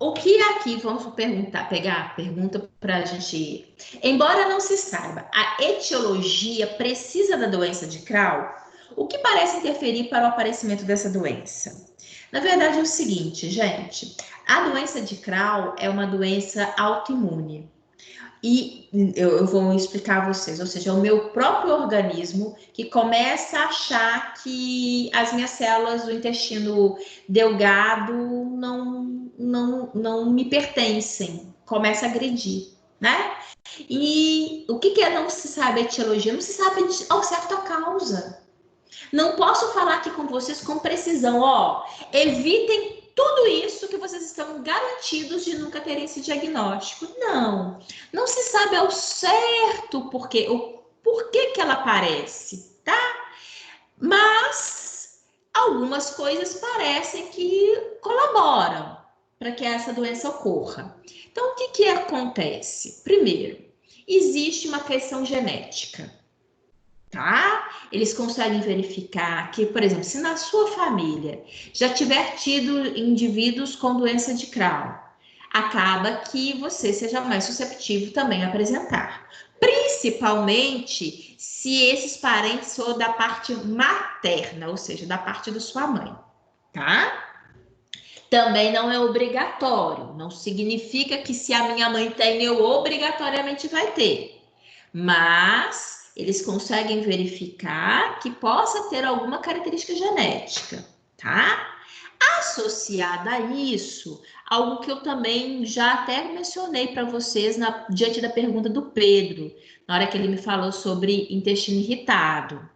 o que aqui, vamos pegar a pergunta para a gente. Embora não se saiba a etiologia precisa da doença de Crohn, o que parece interferir para o aparecimento dessa doença? Na verdade é o seguinte, gente, a doença de Crohn é uma doença autoimune. E eu vou explicar a vocês, ou seja, é o meu próprio organismo que começa a achar que as minhas células do intestino delgado não me pertencem, começa a agredir, né? E o que não se sabe a etiologia? Não se sabe ao certo a causa. Não posso falar aqui com vocês com precisão, evitem tudo isso que vocês estão garantidos de nunca terem esse diagnóstico. Não se sabe ao certo por que ela aparece, tá? Mas algumas coisas parecem que colaboram para que essa doença ocorra. Então, o que acontece? Primeiro, existe uma questão genética, tá? Eles conseguem verificar que, por exemplo, se na sua família já tiver tido indivíduos com doença de Crohn, acaba que você seja mais susceptível também a apresentar. Principalmente se esses parentes for da parte materna, ou seja, da parte da sua mãe, tá? Também não é obrigatório, não significa que se a minha mãe tem, eu obrigatoriamente vai ter. Mas eles conseguem verificar que possa ter alguma característica genética, tá? Associada a isso, algo que eu também já até mencionei para vocês diante da pergunta do Pedro, na hora que ele me falou sobre intestino irritado.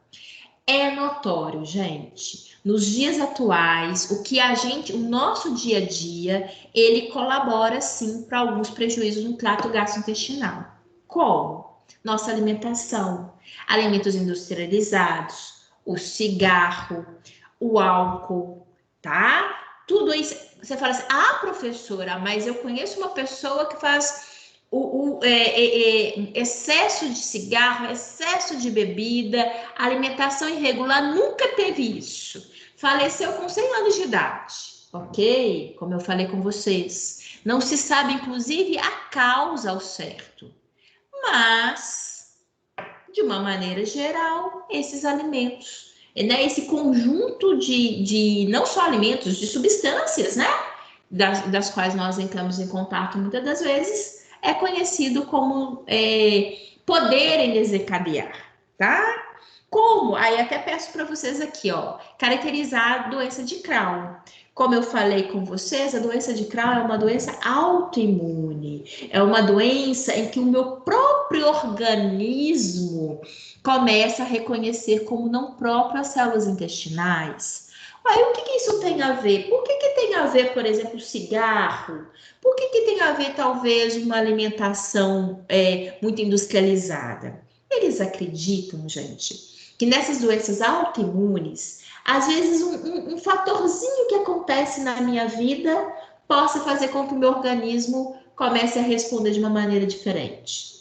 É notório, gente, nos dias atuais, o nosso dia a dia, ele colabora sim para alguns prejuízos no trato gastrointestinal. Como? Nossa alimentação, alimentos industrializados, o cigarro, o álcool, tá? Tudo isso, você fala assim, professora, mas eu conheço uma pessoa que faz excesso de cigarro, excesso de bebida, alimentação irregular, nunca teve isso. Faleceu com 100 anos de idade, ok? Como eu falei com vocês. Não se sabe, inclusive, a causa ao certo. Mas, de uma maneira geral, esses alimentos, né? Esse conjunto de não só alimentos, de substâncias, né? Das quais nós entramos em contato muitas das vezes, é conhecido como poderem desencadear, tá? Como? Aí até peço para vocês aqui, ó, caracterizar a doença de Crohn. Como eu falei com vocês, a doença de Crohn é uma doença autoimune. É uma doença em que o meu próprio organismo começa a reconhecer como não próprio as células intestinais. Aí o que isso tem a ver? Por que tem a ver, por exemplo, cigarro? Por que tem a ver, talvez, uma alimentação muito industrializada? Eles acreditam, gente, que nessas doenças autoimunes, às vezes um fatorzinho que acontece na minha vida possa fazer com que o meu organismo comece a responder de uma maneira diferente.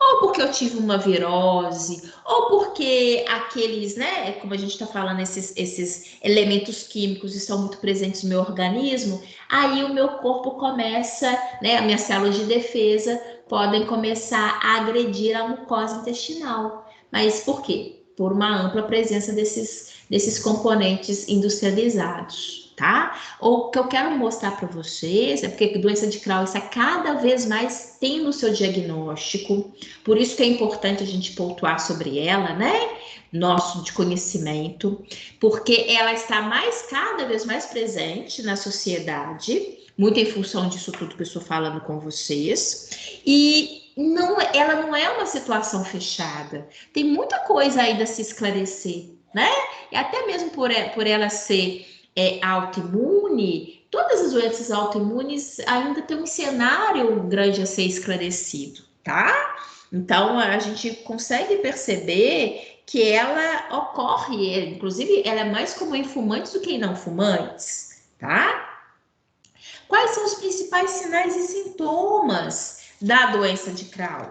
Ou porque eu tive uma virose, ou porque aqueles, né, como a gente está falando, esses elementos químicos estão muito presentes no meu organismo, aí o meu corpo começa, né, as minhas células de defesa podem começar a agredir a mucosa intestinal. Mas por quê? Por uma ampla presença desses componentes industrializados, tá? Ou o que eu quero mostrar para vocês é porque doença de Crohn está cada vez mais tem no seu diagnóstico, por isso que é importante a gente pontuar sobre ela, né? Nosso de conhecimento, porque ela está cada vez mais presente na sociedade, muito em função disso tudo que eu estou falando com vocês, e ela não é uma situação fechada. Tem muita coisa ainda a se esclarecer, né? E até mesmo por ela ser autoimune, todas as doenças autoimunes ainda tem um cenário grande a ser esclarecido, tá? Então, a gente consegue perceber que ela ocorre, inclusive, ela é mais comum em fumantes do que em não fumantes, tá? Quais são os principais sinais e sintomas da doença de Crohn?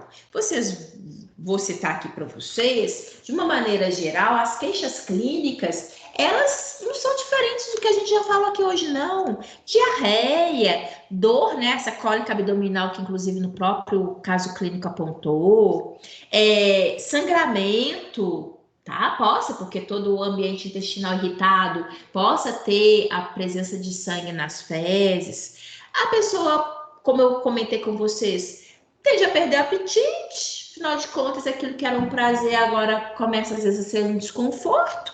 Vou citar aqui para vocês, de uma maneira geral, as queixas clínicas, elas não são diferentes do que a gente já falou aqui hoje, não. Diarreia, dor, né? Essa cólica abdominal que, inclusive, no próprio caso clínico apontou, sangramento, tá? Porque todo o ambiente intestinal irritado possa ter a presença de sangue nas fezes. A pessoa, como eu comentei com vocês, tende a perder apetite, afinal de contas, aquilo que era um prazer agora começa às vezes a ser um desconforto.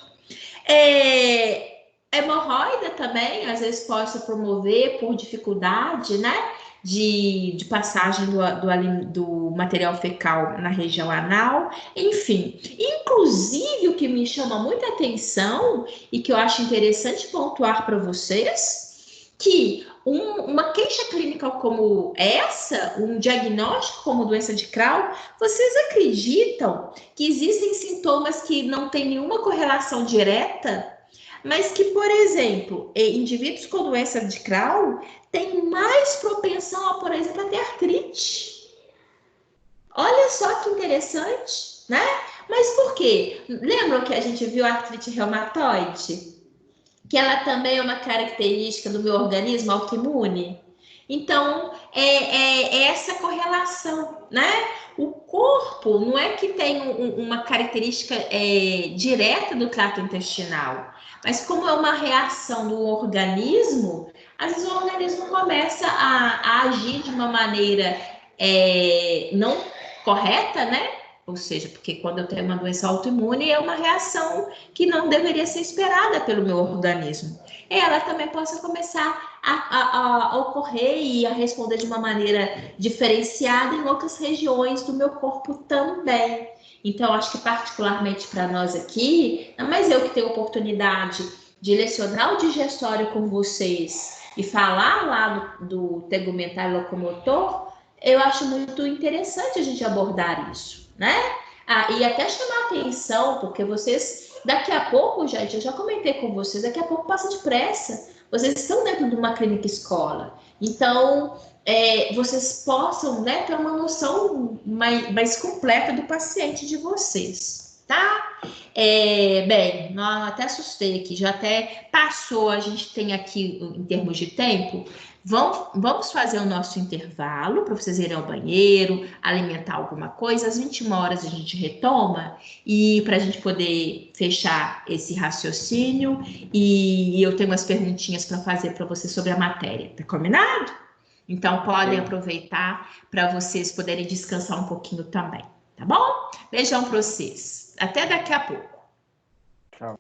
Hemorroida também, às vezes pode se promover por dificuldade, né? De passagem do material fecal na região anal, enfim. Inclusive, o que me chama muita atenção e que eu acho interessante pontuar para vocês, que uma queixa clínica como essa, um diagnóstico como doença de Crohn, vocês acreditam que existem sintomas que não têm nenhuma correlação direta? mas que, por exemplo, indivíduos com doença de Crohn têm mais propensão, por exemplo, a ter artrite. Olha só que interessante, né? Mas por quê? Lembram que a gente viu a artrite reumatoide? Que ela também é uma característica do meu organismo autoimune? Então, é essa correlação, né? O corpo não é que tem uma característica direta do trato intestinal, mas como é uma reação do organismo, às vezes o organismo começa a agir de uma maneira não correta, né? Ou seja, porque quando eu tenho uma doença autoimune, é uma reação que não deveria ser esperada pelo meu organismo. Ela também possa começar a ocorrer e a responder de uma maneira diferenciada em outras regiões do meu corpo também. Então, acho que particularmente para nós aqui, não mais eu que tenho oportunidade de lecionar o digestório com vocês e falar lá do tegumentar locomotor, eu acho muito interessante a gente abordar isso, né? E até chamar atenção, porque vocês, daqui a pouco, gente, eu já comentei com vocês, daqui a pouco passa depressa. Vocês estão dentro de uma clínica escola. Então, vocês possam, né, ter uma noção mais completa do paciente de vocês, tá? Bem, até assustei aqui, já até passou, a gente tem aqui, em termos de tempo, vamos fazer o nosso intervalo para vocês irem ao banheiro, alimentar alguma coisa. Às 21 horas a gente retoma e para a gente poder fechar esse raciocínio. E eu tenho umas perguntinhas para fazer para vocês sobre a matéria. Tá combinado? Então podem aproveitar para vocês poderem descansar um pouquinho também, tá bom? Beijão para vocês. Até daqui a pouco. Tchau.